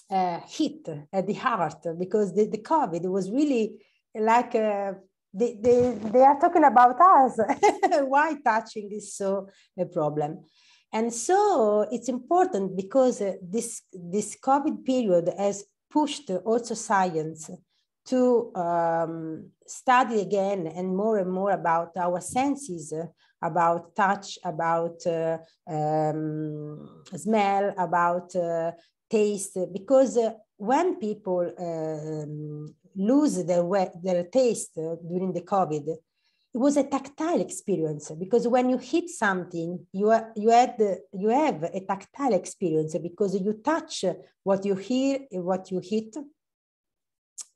hit at the heart, because the COVID was really like they are talking about us. Why touching is so a problem. And so it's important, because this COVID period has pushed also science to study again and more about our senses, about touch, about smell, about taste, because when people lose their taste during the COVID, it was a tactile experience, because when you hit something, you have a tactile experience, because you touch what you hear, what you hit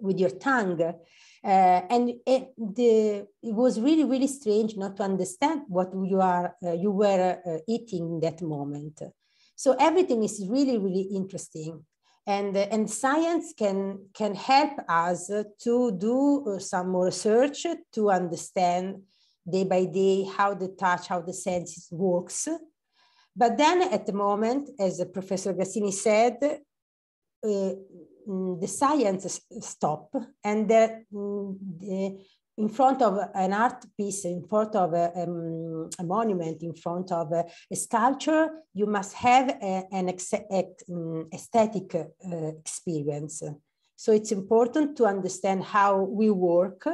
with your tongue. And it was really, really strange not to understand what you were eating in that moment. So everything is really, really interesting. And science can help us to do some more research, to understand day by day how the touch, how the senses works. But then at the moment, as Professor Grassini said, the science stopped, and in front of an art piece, in front of a monument, in front of a sculpture, you must have an aesthetic experience. So it's important to understand how we work,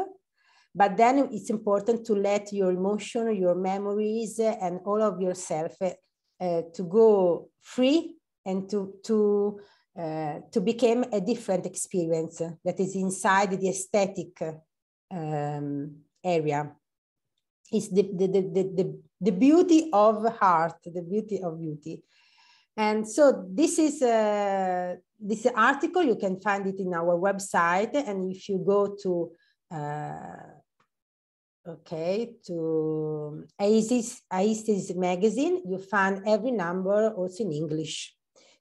but then it's important to let your emotion, your memories, and all of yourself to go free, and to become a different experience that is inside the aesthetic area. It's the beauty of art, the beauty of beauty. And so this is this article, you can find it in our website. And if you go to Aesthesis magazine, you find every number also in English.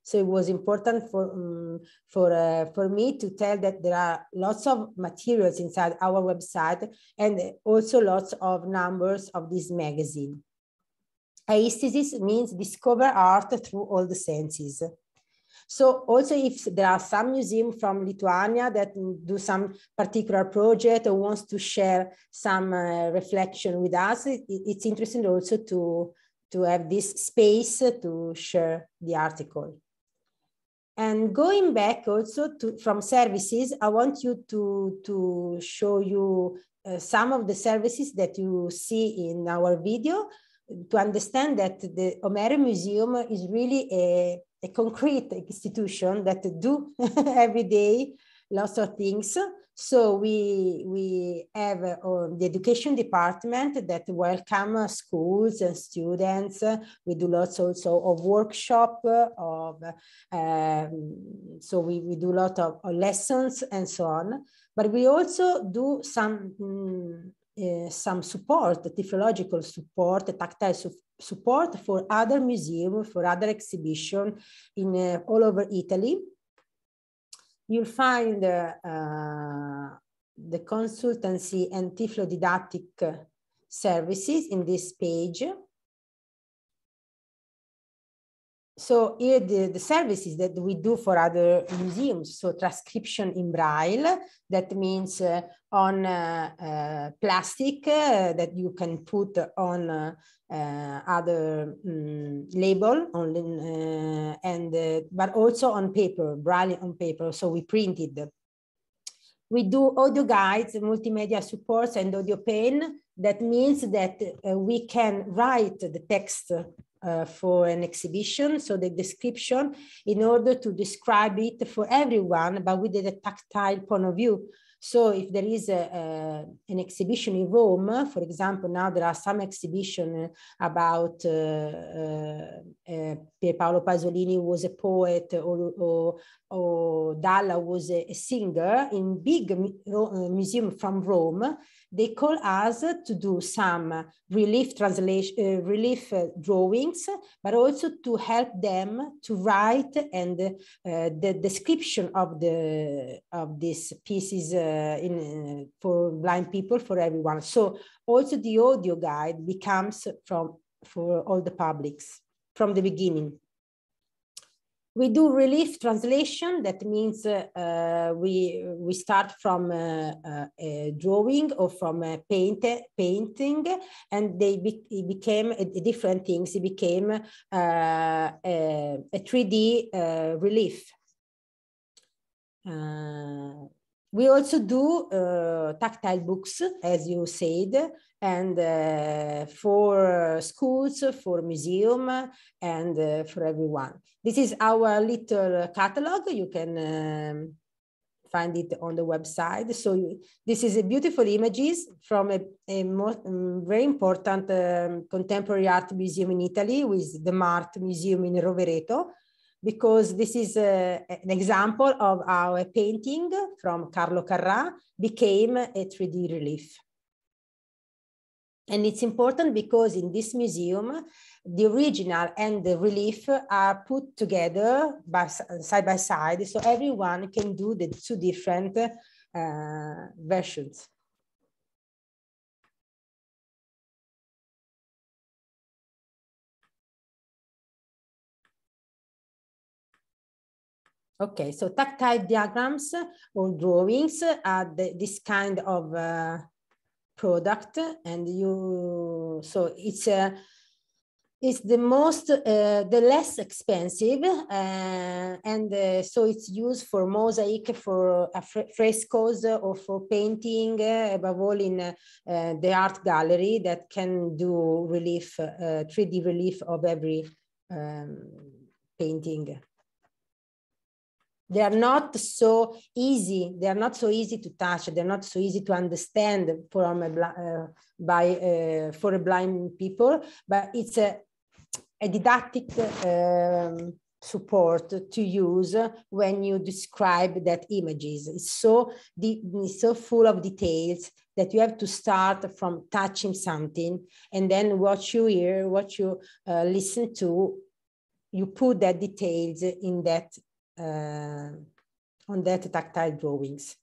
So it was important for me to tell that there are lots of materials inside our website and also lots of numbers of this magazine. Aesthesis means discover art through all the senses. So also if there are some museums from Lithuania that do some particular project or wants to share some reflection with us, it's interesting also to have this space to share the article. And going back also from services, I want you to show you some of the services that you see in our video to understand that the Omero Museum is really a concrete institution that do every day lots of things. So we have the education department that welcome schools and students. We do lots also of workshop, so we do a lot of lessons and so on. But we also do some support, technological support, tactile support for other museums, for other exhibitions in all over Italy. You'll find the consultancy and tiflodidactic services in this page. So here the services that we do for other museums. So transcription in Braille, that means on plastic that you can put on other label, but also on paper, Braille on paper. So we printed. We do audio guides, multimedia supports, and audio pen. That means that we can write the text for an exhibition, so the description, in order to describe it for everyone, but with the tactile point of view. So if there is an exhibition in Rome, for example, now there are some exhibition about Pier Paolo Pasolini was a poet, or Dalla was a singer in big museum from Rome. They call us to do some relief translation, relief drawings, but also to help them to write and the description of these pieces for blind people, for everyone. So also the audio guide becomes for all the publics from the beginning. We do relief translation. That means we start from a drawing or from a painting, and it became different things. It became a 3D relief. We also do tactile books, as you said, and for schools, for museum, and for everyone. This is our little catalog. You can find it on the website. So this is a beautiful images from a very important contemporary art museum in Italy, with the Mart Museum in Rovereto, because this is an example of how a painting from Carlo Carrà became a 3D relief. And it's important because in this museum, the original and the relief are put together side by side, so everyone can do the two different versions. Okay, so tactile diagrams or drawings are this kind of product, and so it's the less expensive, and so it's used for mosaic, for frescoes, or for painting, above all in the art gallery that can do relief, 3D relief of every painting. They are not so easy. They are not so easy to touch. They're not so easy to understand for a blind people. But it's a didactic support to use when you describe that images. It's so full of details that you have to start from touching something, and then what you hear, what you listen to, you put that details in that on that tactile drawings.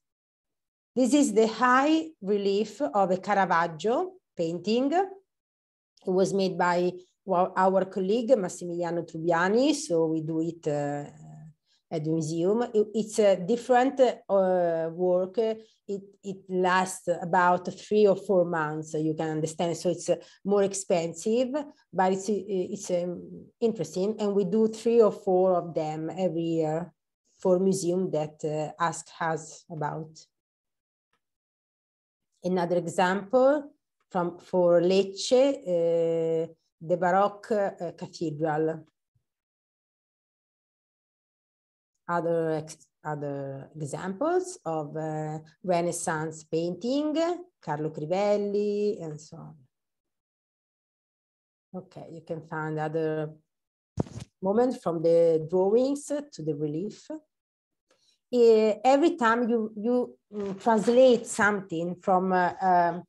This is the high relief of a Caravaggio painting. It was made by our colleague Massimiliano Trubiani, so we do it at the museum. It's a different work. It lasts about 3 or 4 months, you can understand. So it's more expensive, but it's interesting. And we do 3 or 4 of them every year for museum that ask us about. Another example for Lecce, the Baroque Cathedral. Other examples of Renaissance painting, Carlo Crivelli, and so on. Okay, you can find other moments from the drawings to the relief. Every time you translate something from an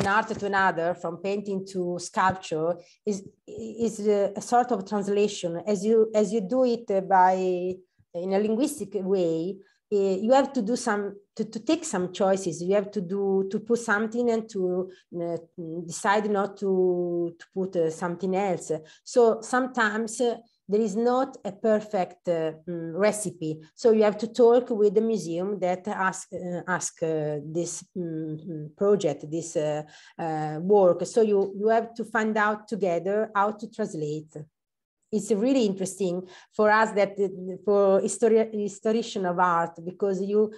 art to another, from painting to sculpture, is a sort of translation. As you do it in a linguistic way, you have to do to take some choices. You have to put something and to decide not to put something else. So sometimes there is not a perfect recipe. So you have to talk with the museum that ask this project, this work. So you have to find out together how to translate. It's really interesting for us, that for historian of art, because you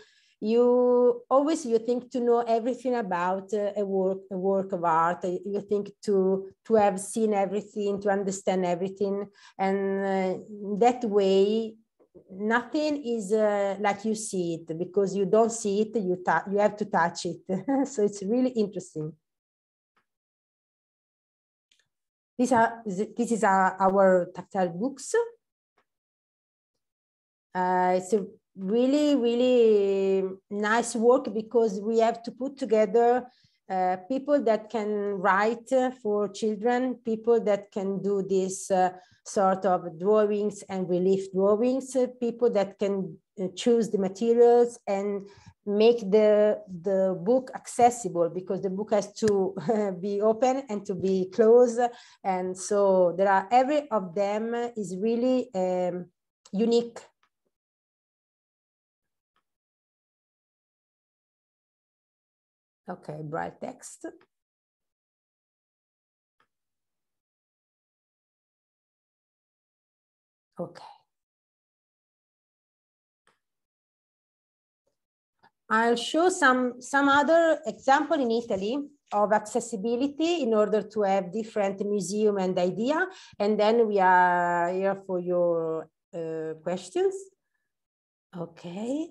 think to know everything about a work of art. You think to have seen everything, to understand everything, and that way nothing is like you see it, because you don't see it, you have to touch it. So it's really interesting. This is our tactile books. It's a really nice work, because we have to put together people that can write for children, people that can do this sort of drawings and relief drawings, people that can choose the materials and make the book accessible, because the book has to be open and to be closed. And so every of them is really unique. Okay, bright text. Okay. I'll show some other example in Italy of accessibility in order to have different museum and idea. And then we are here for your questions. Okay.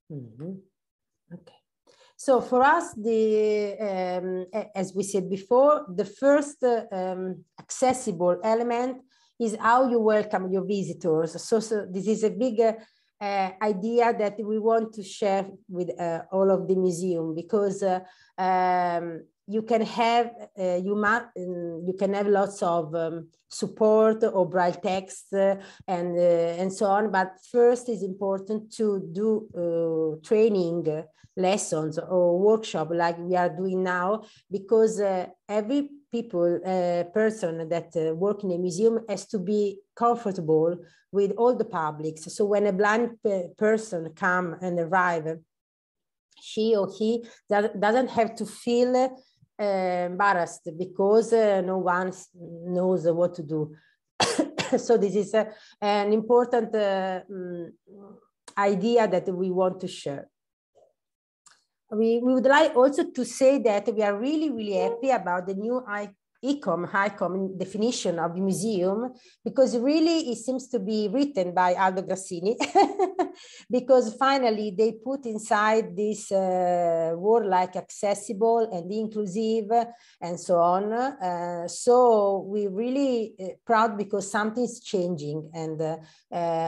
Okay, so for us, as we said before, the first accessible element is how you welcome your visitors. So this is a big idea that we want to share with all of the museum, because you can have lots of support or bright text and so on. But first, it's important to do training lessons or workshop like we are doing now, because every person that work in a museum has to be comfortable with all the publics. So when a blind person come and arrive, she or he doesn't have to feel embarrassed because no one knows what to do. So this is an important idea that we want to share. We would like also to say that we are really happy about the new ICOM definition of the museum, because really it seems to be written by Aldo Grassini, because finally they put inside this word like accessible and inclusive and so on. So we're really proud because something's changing, and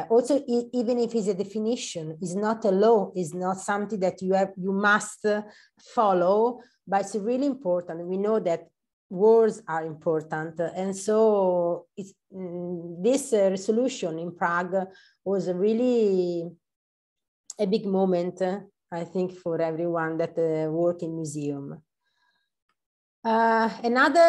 also even if it's a definition, it's not a law, it's not something that you must follow, but it's really important. We know that words are important, and so this resolution in Prague was really a big moment, I think, for everyone that work in museum. Another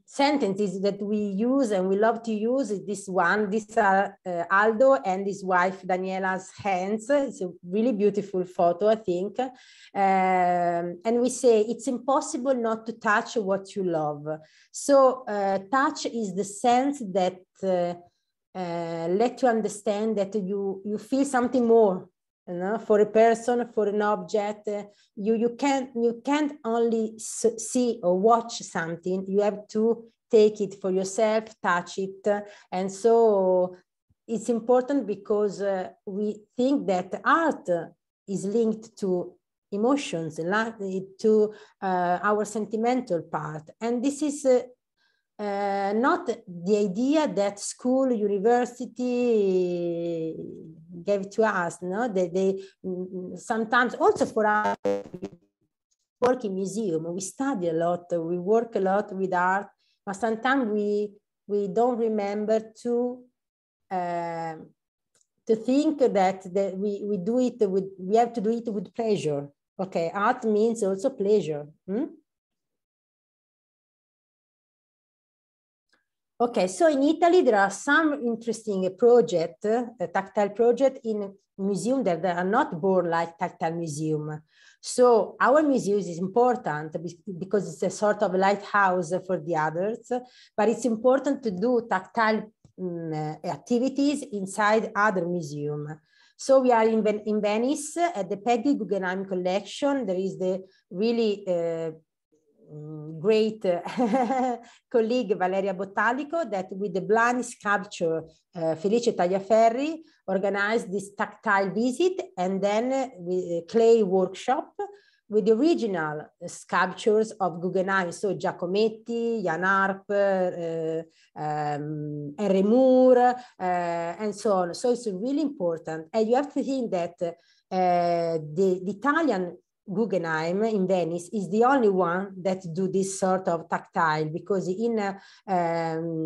sentence is that we use and we love to use is this one. These are Aldo and his wife Daniela's hands. It's a really beautiful photo, I think. And we say it's impossible not to touch what you love. So touch is the sense that let you understand that you feel something more. You know, for a person, for an object, you can't only see or watch something. You have to take it for yourself, touch it, and so it's important because we think that art is linked to emotions, to our sentimental part, and this is. Not the idea that school, university gave to us, no? They sometimes also for us work in museum, we study a lot, we work a lot with art, but sometimes we don't remember to think that we do it with, we have to do it with pleasure. Okay, art means also pleasure. Okay, so in Italy, there are some interesting projects, tactile projects in museums that are not born like tactile museum. So our museum is important because it's a sort of lighthouse for the others, but it's important to do tactile activities inside other museums. So we are in Venice at the Peggy Guggenheim collection. There is the really great colleague Valeria Bottalico that with the blind sculpture Felice Tagliaferri organized this tactile visit, and then with clay workshop with the original sculptures of Guggenheim, so Giacometti, Jan Arp, Henry Moore, and so on. So it's really important, and you have to think that the Italian Guggenheim in Venice is the only one that do this sort of tactile, because in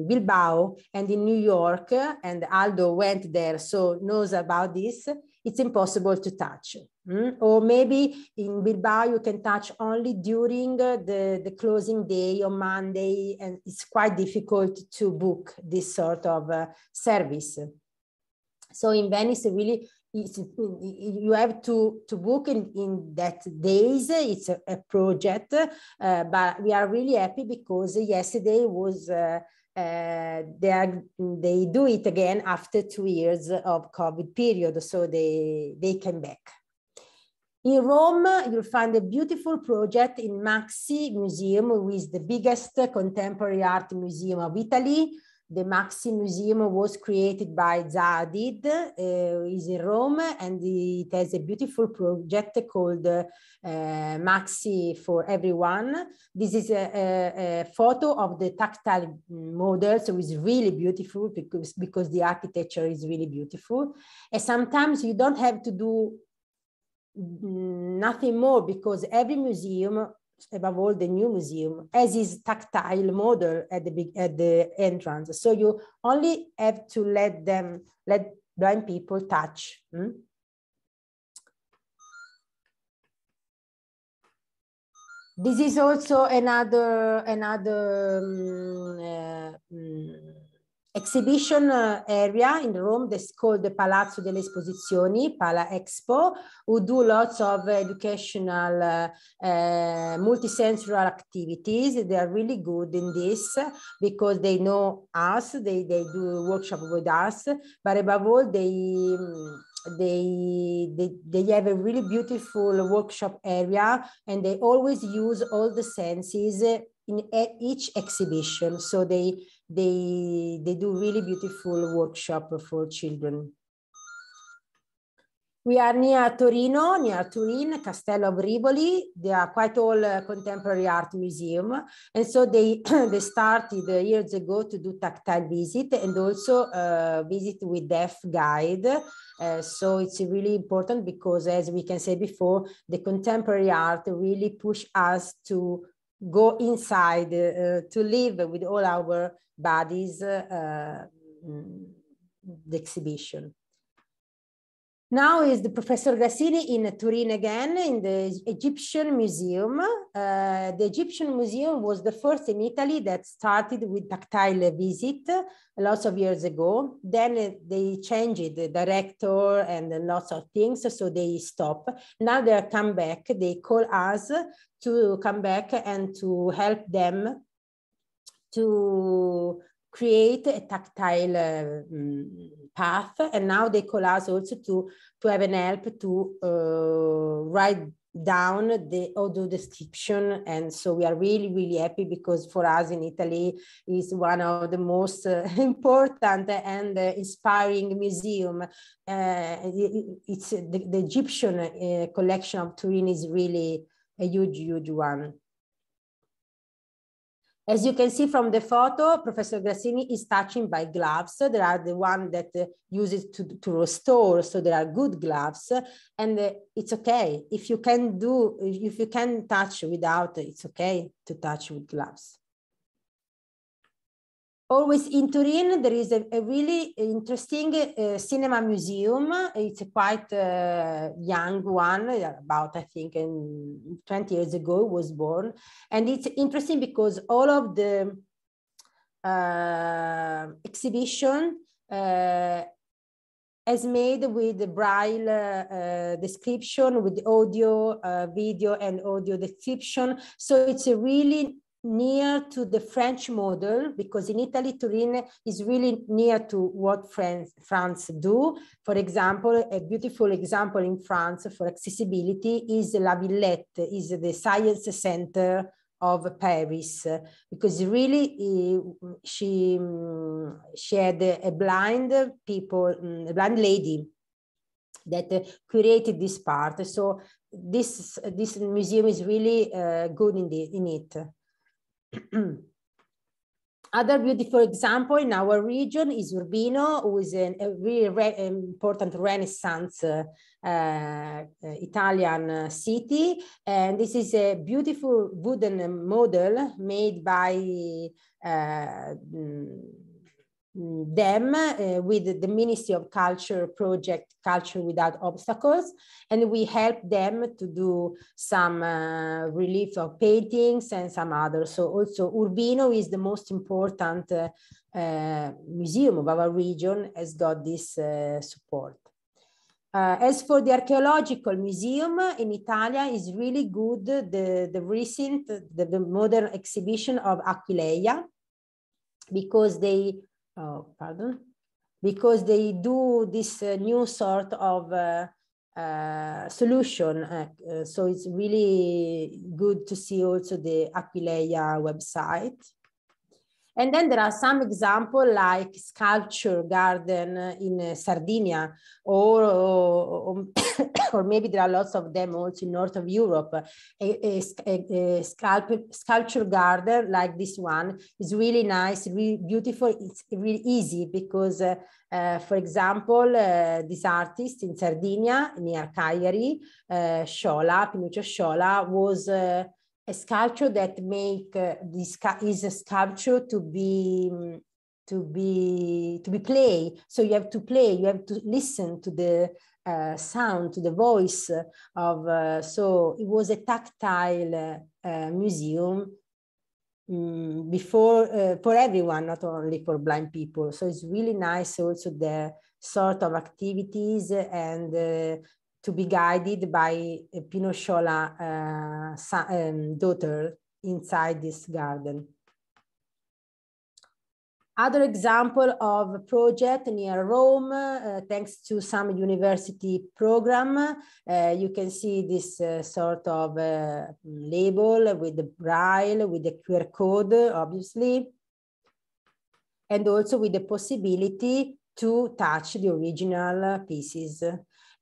Bilbao and in New York, and Aldo went there, so knows about this, it's impossible to touch. Or maybe in Bilbao you can touch only during the closing day on Monday, and it's quite difficult to book this sort of service. So in Venice, really, you have to book in that days. It's a project, but we are really happy because yesterday was they do it again after 2 years of COVID period, so they came back. In Rome, you'll find a beautiful project in Maxi Museum, which is the biggest contemporary art museum of Italy. The Maxi Museum was created by Zaha Hadid, is in Rome, and it has a beautiful project called Maxi for Everyone. This is a photo of the tactile model, so it's really beautiful because the architecture is really beautiful. And sometimes you don't have to do nothing more, because every museum, above all the new museum, has his tactile model at the entrance. So you only have to let blind people touch. This is also another exhibition area in Rome that's called the Palazzo delle Esposizioni, Pala Expo, who do lots of educational multisensory activities. They are really good in this because they know us, they do workshop with us, but above all they have a really beautiful workshop area, and they always use all the senses in each exhibition. So they do really beautiful workshop for children. We are near Torino, near Turin, Castello of Rivoli. They are quite all contemporary art museum. And so they started years ago to do tactile visit and also visit with deaf guide. So it's really important because, as we can say before, the contemporary art really push us to go inside, to live with all our bodies, the exhibition. Now is the Professor Grassini in Turin again, in the Egyptian Museum. The Egyptian Museum was the first in Italy that started with tactile visit lots of years ago. Then they changed the director and lots of things, so they stopped. Now they come back. They call us to come back and to help them to create a tactile path, and now they call us also to have an help to write down the audio description. And so we are really, really happy because for us in Italy is one of the most important and inspiring museum. It's the Egyptian collection of Turin is really a huge, huge one. As you can see from the photo, Professor Grassini is touching by gloves. There are the one that use it to restore, so there are good gloves, and it's okay. If you can touch without, it's okay to touch with gloves. Always in Turin, there is a really interesting cinema museum. It's a quite young one, about, I think, 20 years ago was born. And it's interesting because all of the exhibition is made with the Braille description, with audio, video and audio description. So it's a really near to the French model, because in Italy, Turin is really near to what France do. For example, a beautiful example in France for accessibility is La Villette, is the science center of Paris, because really she had a blind lady that created this part. So this museum is really good in it. Other beautiful example in our region is Urbino, who is a really important Renaissance Italian city. And this is a beautiful wooden model made by them with the Ministry of Culture project Culture Without Obstacles, and we help them to do some relief of paintings and some others. So also Urbino is the most important museum of our region, has got this support. As for the archaeological museum in Italia, is really good the recent the modern exhibition of Aquileia, because they because they do this new sort of solution. So it's really good to see also the Aquileia website. And then there are some examples like sculpture garden in Sardinia, or maybe there are lots of them also in north of Europe. A sculpture garden like this one is really nice, really beautiful. It's really easy because, for example, this artist in Sardinia near Cagliari, Pinuccio Sciola, was a sculpture that make this is a sculpture to be play. So you have to play, you have to listen to the sound, to the voice of. So it was a tactile museum before for everyone, not only for blind people. So it's really nice also the sort of activities and to be guided by Pino Sciola daughter inside this garden. Other example of a project near Rome, thanks to some university program, you can see this sort of label with the braille, with the QR code, obviously, and also with the possibility to touch the original pieces.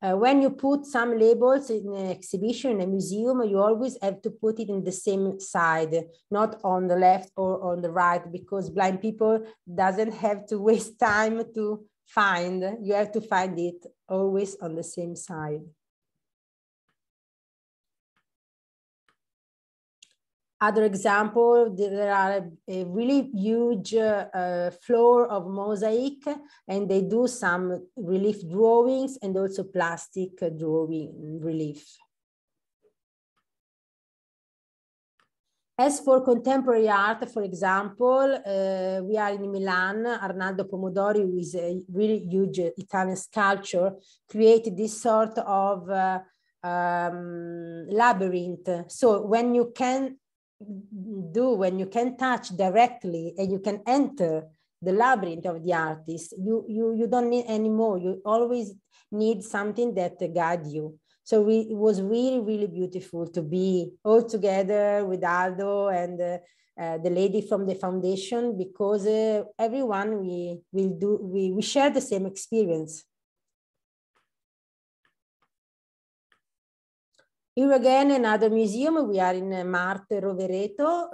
When you put some labels in an exhibition, in a museum, you always have to put it in the same side, not on the left or on the right, because blind people doesn't have to waste time to find. You have to find it always on the same side. Other example, there are a really huge floor of mosaic, and they do some relief drawings and also plastic drawing relief. As for contemporary art, for example, we are in Milan. Arnaldo Pomodori, who is a really huge Italian sculptor, created this sort of labyrinth. So when you can touch directly and you can enter the labyrinth of the artist, you don't need anymore. You always need something that guides you. So it was really, really beautiful to be all together with Aldo and the lady from the foundation, because everyone we share the same experience. Here again, another museum. We are in Marte Rovereto.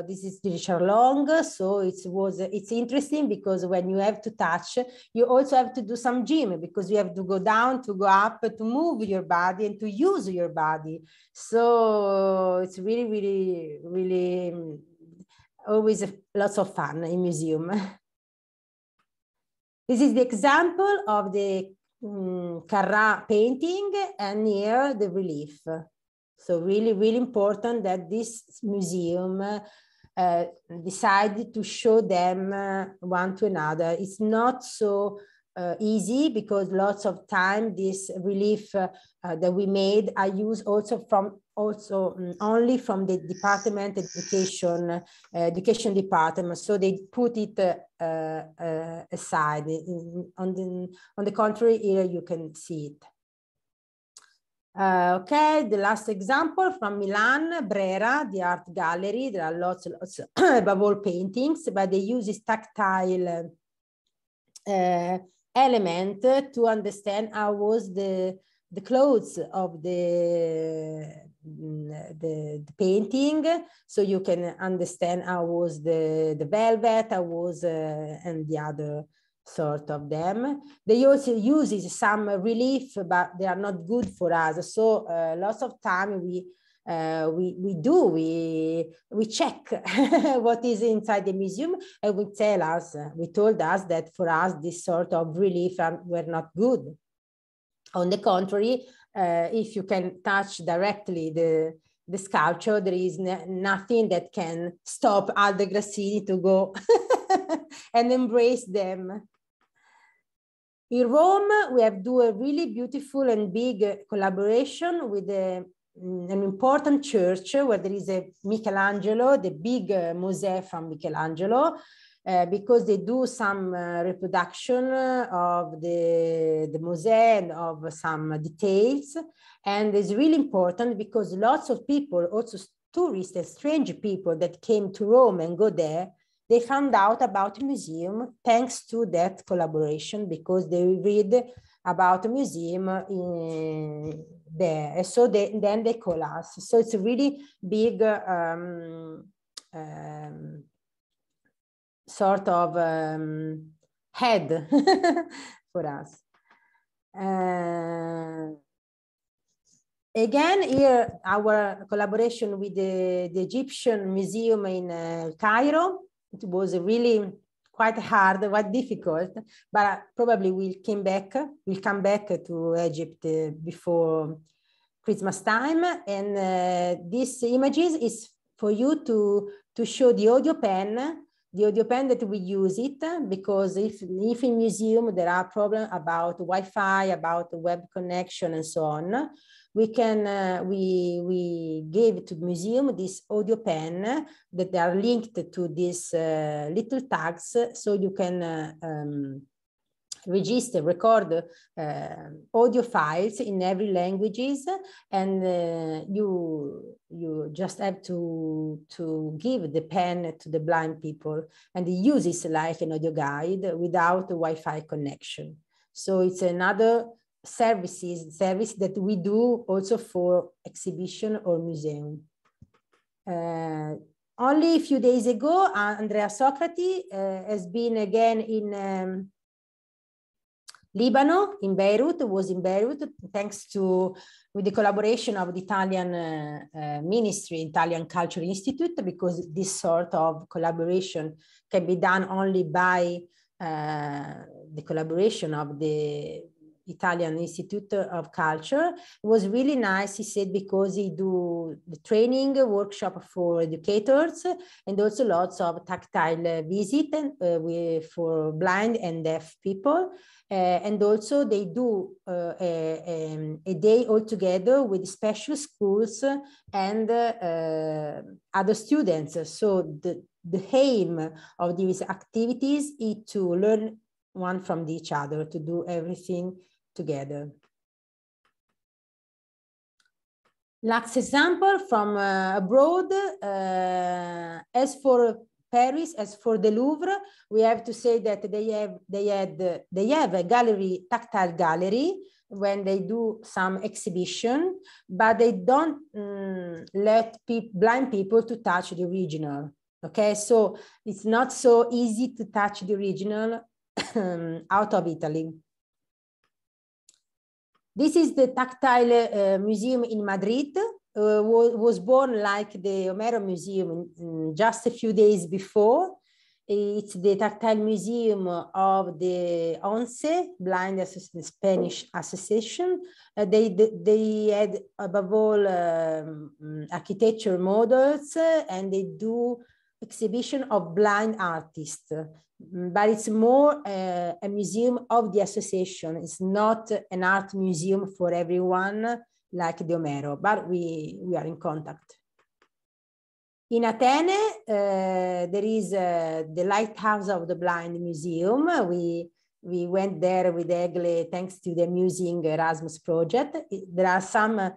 This is Richard Long. So it's interesting because when you have to touch, you also have to do some gym, because you have to go down, to go up, to move your body and to use your body. So it's really, really, really always lots of fun in museum. This is the example of the Carrà painting and here the relief. So really, really important that this museum decided to show them one to another. It's not so easy, because lots of time this relief that we made are used also only from the department education department. So they put it aside. On the contrary, here you can see it. Okay, the last example from Milan, Brera, the art gallery. There are lots above all paintings, but they use this tactile element to understand how was the clothes of the painting. So you can understand how was the velvet, how was and the other sort of them. They also use some relief, but they are not good for us. So lots of time we check what is inside the museum, and we told us that for us this sort of relief were not good. On the contrary, if you can touch directly the sculpture, there is nothing that can stop Aldo Grassini to go and embrace them. In Rome, we have do a really beautiful and big collaboration with an important church where there is a Michelangelo, the big mosaic from Michelangelo, because they do some reproduction of the mosaic and of some details. And it's really important because lots of people, also tourists and strange people that came to Rome and go there, they found out about the museum thanks to that collaboration, because they read about the museum there. So then they call us. So it's a really big sort of head for us. Again, here, our collaboration with the Egyptian Museum in Cairo. It was really quite hard, quite difficult, but probably we'll come back to Egypt before Christmas time. And these images is for you to show the audio pen the audio pen that we use it, because if in museum there are problems about Wi-Fi, about the web connection and so on, we can, we gave to the museum this audio pen that they are linked to these little tags, so you can register, record audio files in every languages, and you just have to give the pen to the blind people, and they use it like an audio guide without a Wi-Fi connection. So it's another service that we do also for exhibition or museum. Only a few days ago, Andrea Socrati has been again in Lebanon, in Beirut, was in Beirut, thanks to, with the collaboration of the Italian Ministry, Italian Culture Institute, because this sort of collaboration can be done only by the collaboration of the Italian Institute of Culture. It was really nice, he said, because he do the training workshop for educators and also lots of tactile visit for blind and deaf people. And also they do a day all together with special schools and other students. So the aim of these activities is to learn one from each other, to do everything together. Last example from abroad, as for Paris, as for the Louvre, we have to say that they have a gallery, tactile gallery, when they do some exhibition, but they don't let blind people to touch the original. Okay, so it's not so easy to touch the original out of Italy. This is the Tactile Museum in Madrid. Was born like the Omero Museum just a few days before. It's the Tactile Museum of the ONCE, Blind Spanish Association. They had above all architecture models, and they do exhibition of blind artists. But it's more a museum of the association. It's not an art museum for everyone like the Omero, but we are in contact. In Athens, there is the Lighthouse of the Blind Museum. We went there with Egle thanks to the Amusing Erasmus project. There are some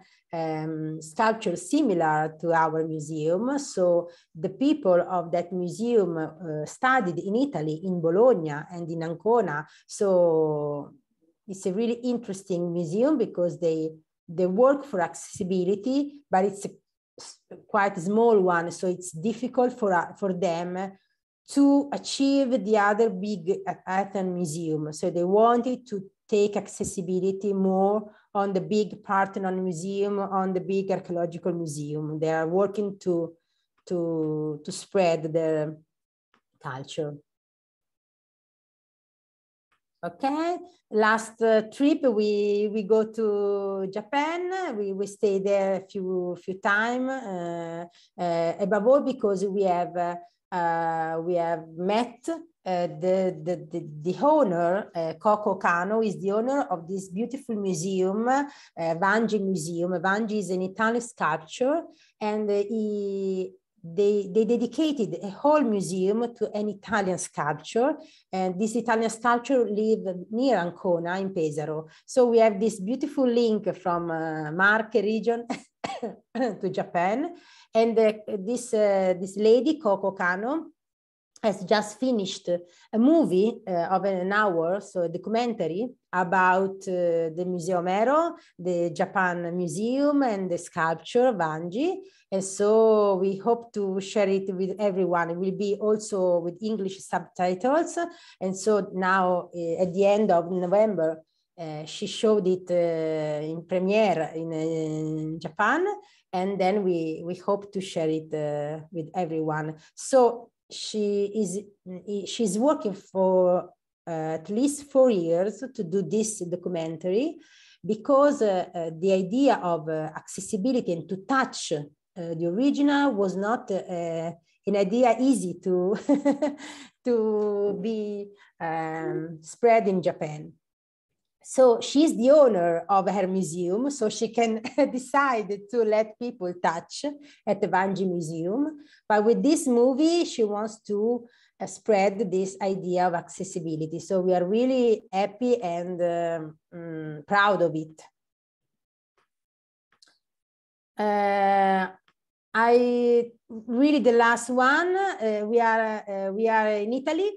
sculptures similar to our museum. So the people of that museum studied in Italy, in Bologna and in Ancona. So it's a really interesting museum because they work for accessibility, but it's a quite small one. So it's difficult for them to achieve the other big Athens museum. So they wanted to take accessibility more on the big Parthenon Museum, on the big archaeological museum. They are working to spread their culture. Okay, last trip we go to Japan. We stay there a few times, above all because we have met the owner, Coco Cano, is the owner of this beautiful museum, Vangi Museum. Vangi is an Italian sculptor, and they dedicated a whole museum to an Italian sculpture, and this Italian sculpture lived near Ancona in Pesaro. So we have this beautiful link from Marche region to Japan, and this lady, Coco Cano, has just finished a movie of an hour, so a documentary about the Museo Omero, the Japan Museum, and the sculpture Vangi. And so we hope to share it with everyone. It will be also with English subtitles. And so now at the end of November, she showed it in premiere in Japan. And then we hope to share it with everyone. So she's working for at least 4 years to do this documentary, because the idea of accessibility and to touch the original was not an idea easy to, to be spread in Japan. So she's the owner of her museum, so she can decide to let people touch at the Vanji Museum. But with this movie, she wants to spread this idea of accessibility. So we are really happy and proud of it. The last one, we are in Italy.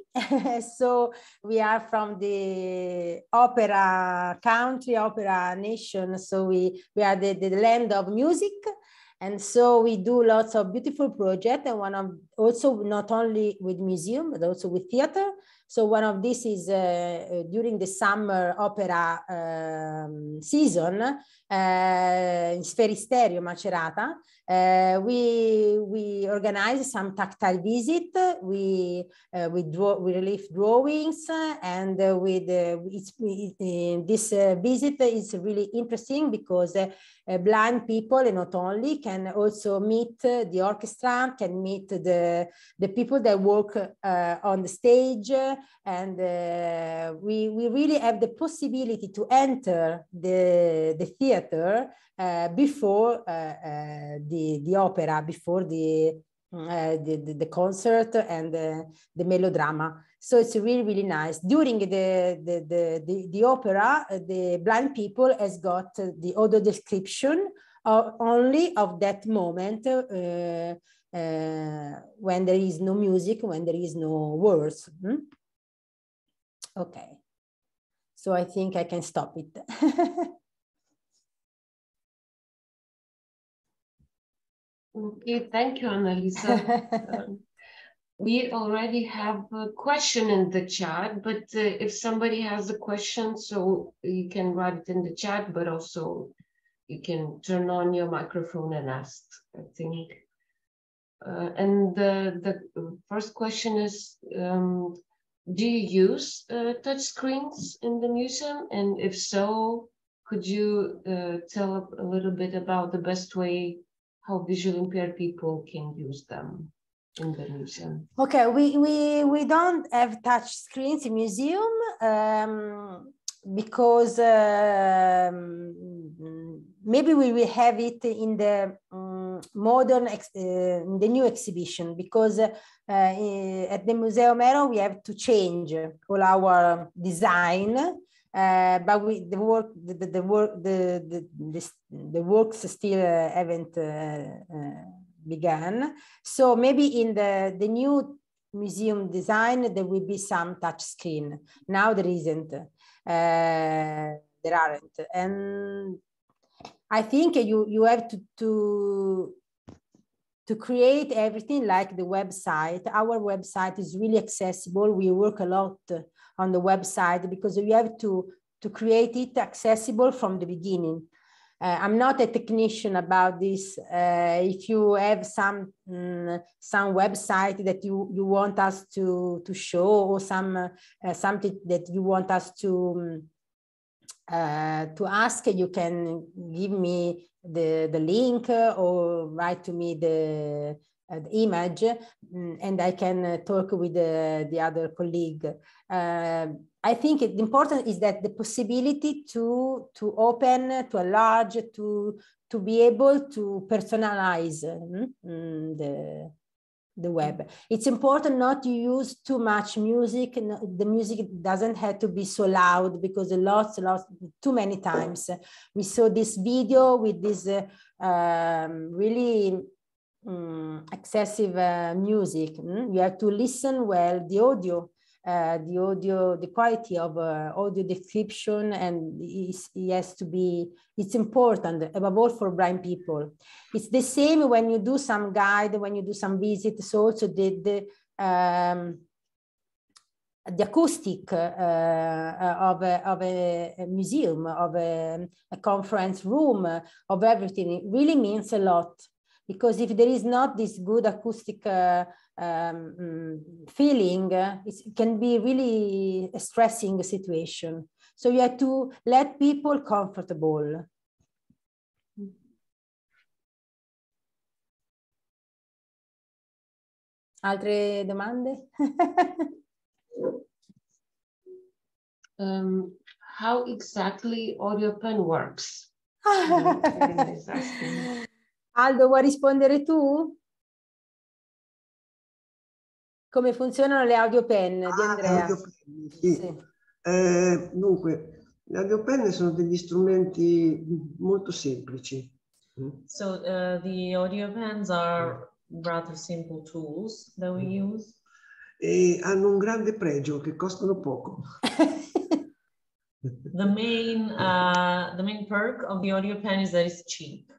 So we are from the opera country, opera nation. So we are the land of music. And so we do lots of beautiful projects, and one of also not only with museum, but also with theater. So one of this is during the summer opera season in Sferisterio, Macerata. We organize some tactile visit. We relief drawings, and this visit is really interesting because blind people, and not only, can also meet the orchestra, can meet the people that work on the stage, and we really have the possibility to enter the theater before the opera, before the concert and the melodrama. So it's really, really nice. During the opera, the blind people has got the audio description only of that moment when there is no music, when there is no words. Okay. So I think I can stop it. Okay, thank you, Annalisa. We already have a question in the chat, but if somebody has a question, so you can write it in the chat, but also you can turn on your microphone and ask, I think. And the first question is, do you use touch screens in the museum? And if so, could you tell a little bit about the best way how visually impaired people can use them in the museum? Okay, we don't have touch screens in museum because maybe we will have it in the modern, in the new exhibition, because at the Museo Omero we have to change all our design. But the works still haven't begun. So maybe in the new museum design there will be some touch screen. Now there isn't. There aren't, and I think you have to create everything like the website. Our website is really accessible. We work a lot on the website because we have to create it accessible from the beginning. I'm not a technician about this. If you have some website that you want us to show, or something that you want us to ask, you can give me the link or write to me the image, and I can talk with the other colleague. I think the important is that the possibility to open, to enlarge, to be able to personalize the web. It's important not to use too much music. The music doesn't have to be so loud, because too many times we saw this video with this really excessive music. You have to listen well, the audio, the quality of audio description, and it has to be, it's important, above all for blind people. It's the same when you do some guide, when you do some visits, so also the acoustic of a museum, of a conference room, of everything, it really means a lot. Because if there is not this good acoustic feeling, it can be really a stressing situation. So you have to let people comfortable. Altre domande? How exactly audio pen works? Aldo, vuoi rispondere tu? Come funzionano le audio pen di Andrea? Audio pen, sì. Sì. Dunque, le audio pen sono degli strumenti molto semplici. So the audio pens are rather simple tools that we use. E hanno un grande pregio, che costano poco. The main perk of the audio pen is that it's cheap.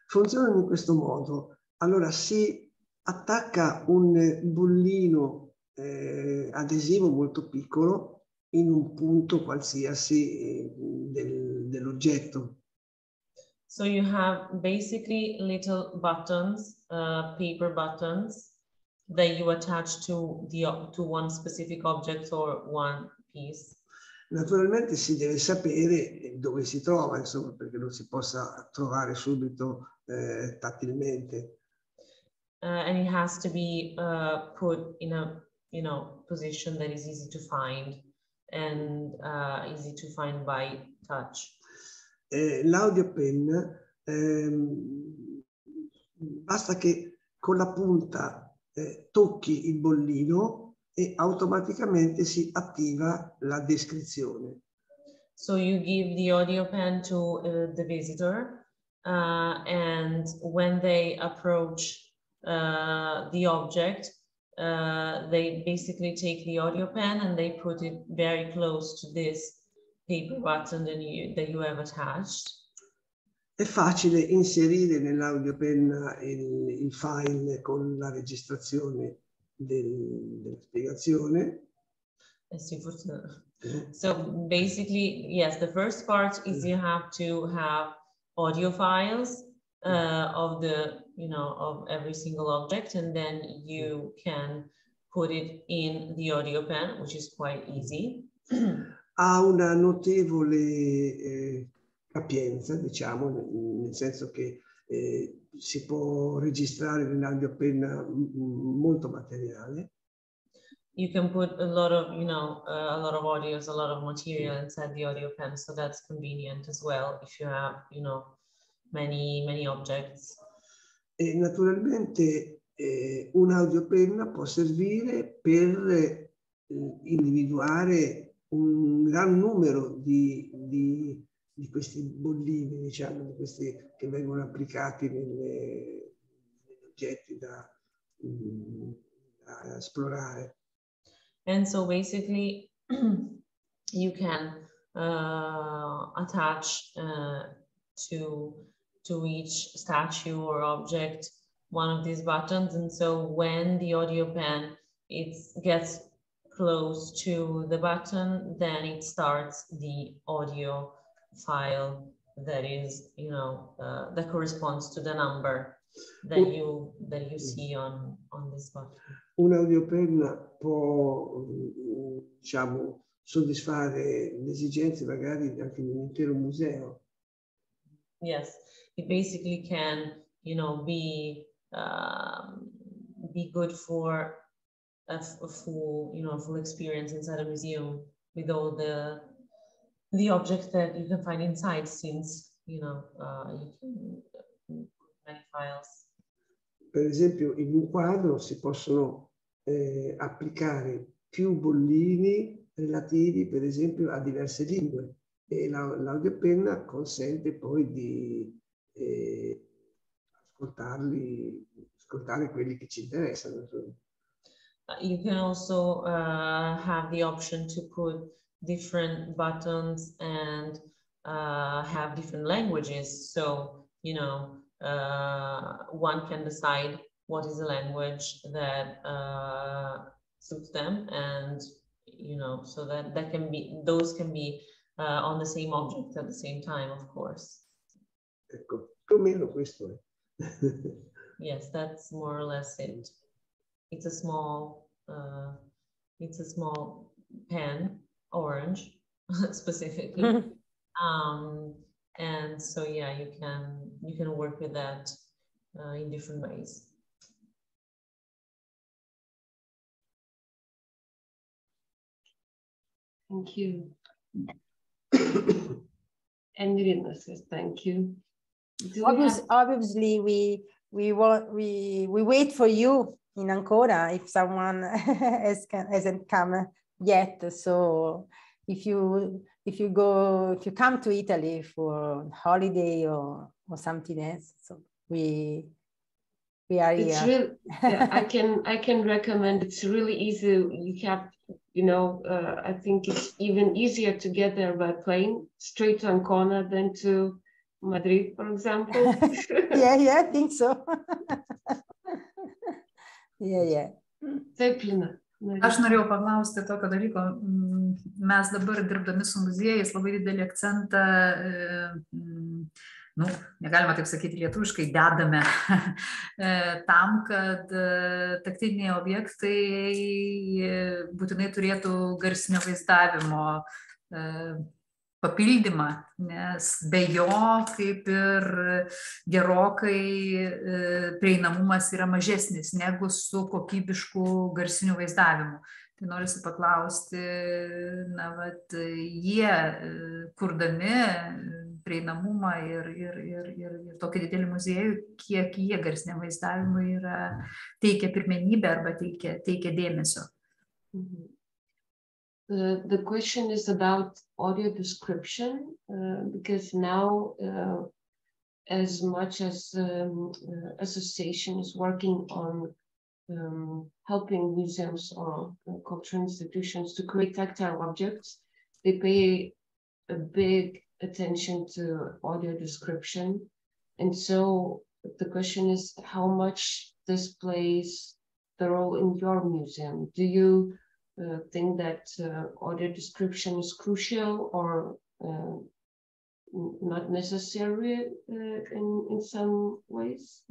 Funzionano in questo modo. Allora si attacca un bollino adesivo molto piccolo in un punto qualsiasi dell'oggetto. So you have basically little buttons, paper buttons, that you attach to one specific object or one piece. Naturalmente si deve sapere dove si trova, insomma, perché non si possa trovare subito tattilmente. And it has to be put in a position that is easy to find and easy to find by touch. L'audio pen basta che con la punta tocchi il bollino e automaticamente si attiva la descrizione. So you give the audio pen to the visitor, and when they approach the object, they basically take the audio pen and they put it very close to this paper button that you have attached. È facile inserire nell'audio pen il file con la registrazione della spiegazione. So basically, yes, the first part is you have to have audio files of of every single object, and then you can put it in the audio pen, which is quite easy. Ha una notevole capienza, diciamo, nel senso che si può registrare nell'audio pen molto materiale. You can put a lot of, a lot of audios, a lot of material inside the audio pen, so that's convenient as well if you have, many objects. E naturalmente un audio pen può servire per individuare un gran numero di questi bollini, diciamo, di questi che vengono applicati negli oggetti da esplorare. And so basically you can attach to each statue or object one of these buttons, and so when the audio pen gets close to the button, then it starts the audio file that is, that corresponds to the number that you see on this button. Un audio pen può, diciamo, soddisfare le esigenze magari anche di un intero museo. Yes, it basically can, be good for a full experience inside a museum with all the objects that you can find inside, since you can put many files. Per esempio, in un quadro si possono applicare più bollini relativi, per esempio, a diverse lingue, e l'audiopenna consente poi di ascoltare quelli che ci interessano. You can also have the option to put different buttons and have different languages. So, one can decide what is the language that suits them, and so that can be, those can be on the same object at the same time, of course. Ecco, più o meno questo è. Yes, that's more or less it. It's a small pen, orange specifically. And so yeah, you can work with that in different ways. Thank you. And Irina says thank you. Obviously, we wait for you in Ancona if someone hasn't come yet. So if you come to Italy for holiday or something else, so we are it's here. Really, yeah, I can recommend. It's really easy. You have, I think it's even easier to get there by plane straight to Ancona than to Madrid, for example. yeah, I think so. yeah. Taip, Lina. Aš norėjau paklausti tokio dalyko. Mes dabar dirbdami su muziejais labai didelį akcentą, negalima taip sakyti lietuviškai, dedame tam, kad taktiliniai objektai būtinai turėtų garsinio vaizdavimo papildymą, nes be jo kaip ir gerokai prieinamumas yra mažesnis negu su kokybišku garsiniu vaizdavimu. Tai norisi paklausti, jie kurdami prieinamumą ir tokį didelį muziejų, kiek jie garsiniam vaizdavimui teikia pirmenybę arba teikia dėmesio. The question is about audio description, because now, as much as association is working on helping museums or cultural institutions to create tactile objects, they pay a big attention to audio description. And so the question is how much this plays the role in your museum. Do you think that audio description is crucial or not necessary in some ways?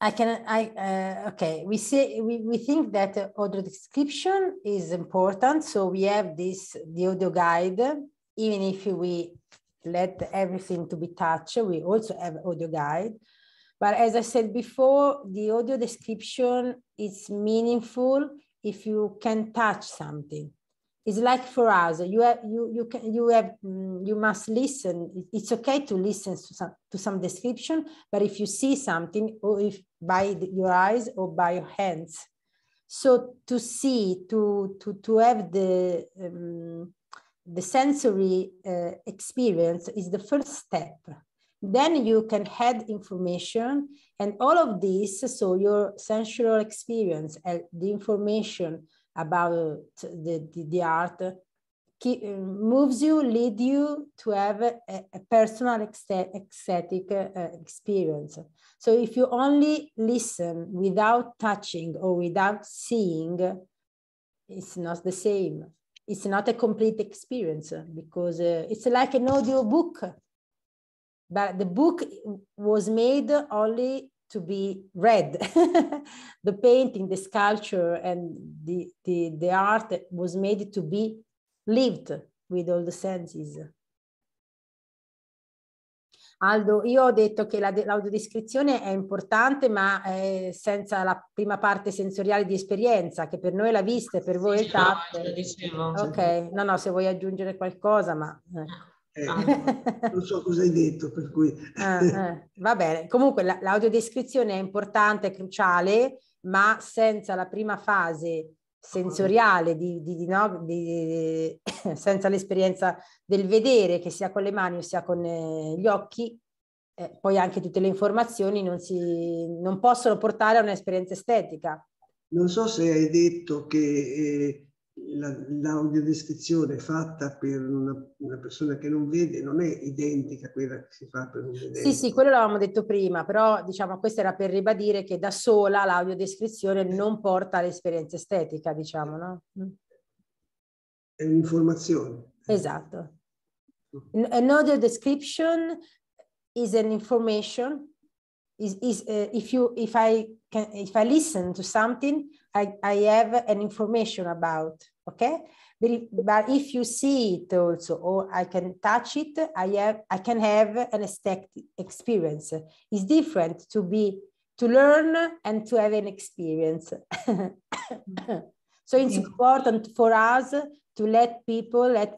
Okay. We think that audio description is important. So we have the audio guide. Even if we let everything to be touched, we also have audio guide. But as I said before, the audio description is meaningful if you can touch something. It's like for us, you must listen. It's okay to listen to some description, but if you see something, or if by your eyes or by your hands, so to see, to have the sensory experience is the first step. Then you can add information, and all of this, so your sensual experience and the information about the art moves you, lead you to have a personal aesthetic experience. So if you only listen without touching or without seeing, it's not the same. It's not a complete experience, because it's like an audio book. But the book was made only to be read. The painting, the sculpture, and the art was made to be lived with all the senses. Aldo, io ho detto che l'audiodescrizione è importante, ma senza la prima parte sensoriale di esperienza, che per noi è la vista e per voi è il tatto. Ok, no, se vuoi aggiungere qualcosa, ma... non so cosa hai detto, per cui... Va bene, comunque l'audiodescrizione è importante, è cruciale, ma senza la prima fase sensoriale, senza l'esperienza del vedere, che sia con le mani o sia con gli occhi, poi anche tutte le informazioni non possono portare a un'esperienza estetica. Non so se hai detto che l'audiodescrizione fatta per una persona che non vede non è identica a quella che si fa per un vedente. Sì, quello l'avevamo detto prima, però diciamo questo era per ribadire che da sola l'audiodescrizione non porta all'esperienza estetica, diciamo, no? È un'informazione. Esatto. An audio description is an information. If I listen to something, I have an information about, okay? But if you see it also, or I can touch it, I can have an aesthetic experience. It's different to learn and to have an experience. So it's important for us to let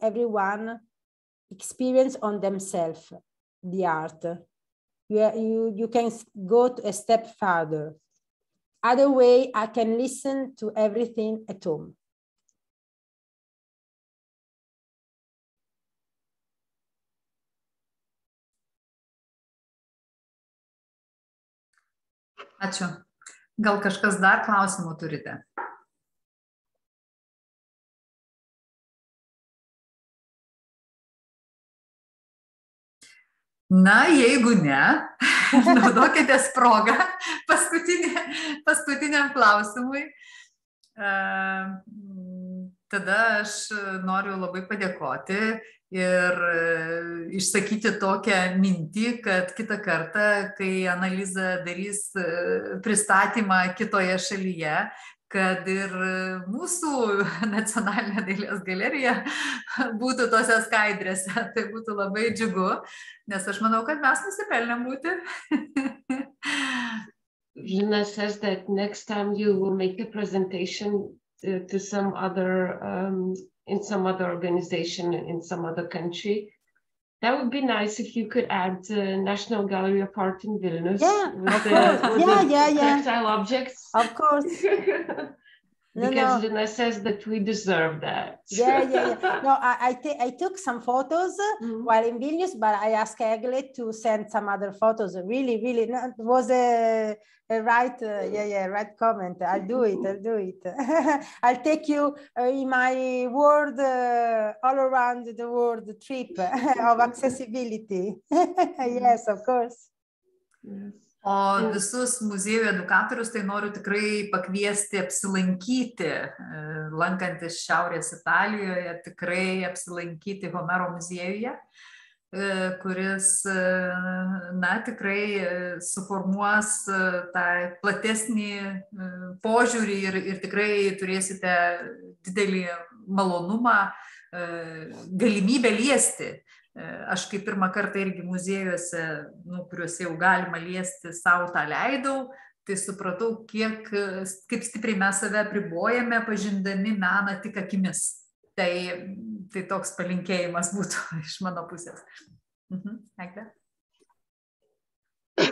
everyone experience on themselves the art. You can go a step further. Other way, I can listen to everything at home. Ačiū. Gal kažkas dar klausimų turite? Na, jeigu ne, naudokitės progą paskutiniam klausimui. Tada aš noriu labai padėkoti ir išsakyti tokią mintį, kad kitą kartą, kai Annalisa darys pristatymą kitoje šalyje, kad ir mūsų Nacionalinė dailės galerija būtų tose skaidrėse. Tai būtų labai džiugu, nes aš manau, kad mes nusipelnėm būti. Lina says that next time you will make a presentation to some other, in some other organization in some other country. That would be nice if you could add National Gallery of Art in Vilnius. Yeah, with the tactile objects. Of course. Because Lina says that we deserve that. Yeah. No, I took some photos while in Vilnius, but I asked Egle to send some other photos. Really, no, it was a right, right comment. I'll do it. I'll take you in my world, all around the world trip of accessibility. Yes, of course. Yes. O visus muziejų edukatorius tai noriu tikrai pakviesti apsilankyti, lankantis Šiaurės Italijoje, tikrai apsilankyti Omero muziejuje, kuris, tikrai suformuos tą platesnį požiūrį ir tikrai turėsite didelį malonumą, galimybę liesti. Aš kaip pirmą kartą irgi muziejuose, kuriuose jau galima liesti, savo tą leidau, tai supratau, kaip stipriai mes save apribojame, pažindami meną tik akimis. Tai toks palinkėjimas būtų iš mano pusės. Egle?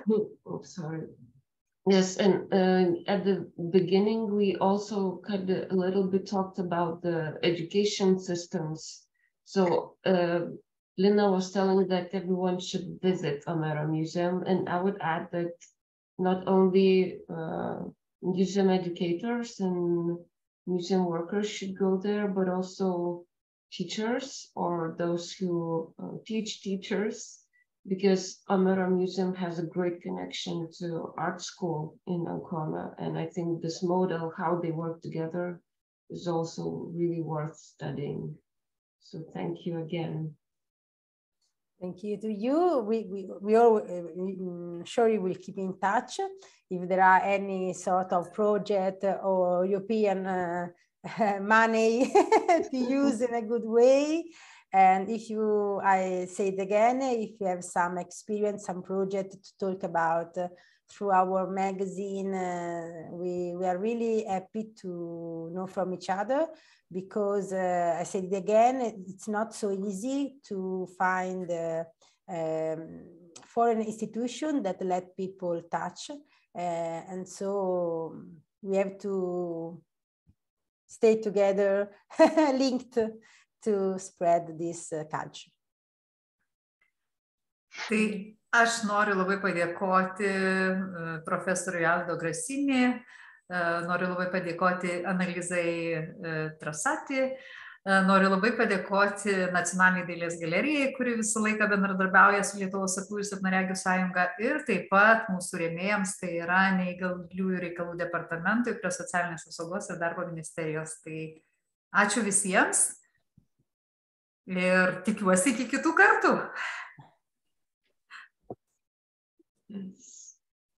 Oh, sorry. Yes, and at the beginning, we also kind of a little bit talked about the education systems. So, Lina was telling that everyone should visit Omero Museum, and I would add that not only museum educators and museum workers should go there, but also teachers or those who teach teachers, because Omero Museum has a great connection to art school in Ankona, and I think this model, how they work together, is also really worth studying. So thank you again. Thank you to you. We all surely will keep in touch if there are any sort of project or European money to use in a good way. And I say it again, if you have some experience, some project to talk about through our magazine, we are really happy to know from each other. Because I said it again, it's not so easy to find a foreign institution that let people touch. And so we have to stay together, linked to spread this culture. Tai aš noriu labai padėkoti profesoriui Aldo Grassini, noriu labai padėkoti Annalisai Trasatti, noriu labai padėkoti Nacionaliniai dailės galerijai, kuri visą laiką bendradarbiauja su Lietuvos aklųjų ir silpnaregių sąjunga, ir taip pat mūsų rėmėjams, tai yra neįgaliųjų reikalų departamentui prie socialinės apsaugos ir darbo ministerijos. Tai ačiū visiems ir tikiuosi iki kitų kartų. Yes.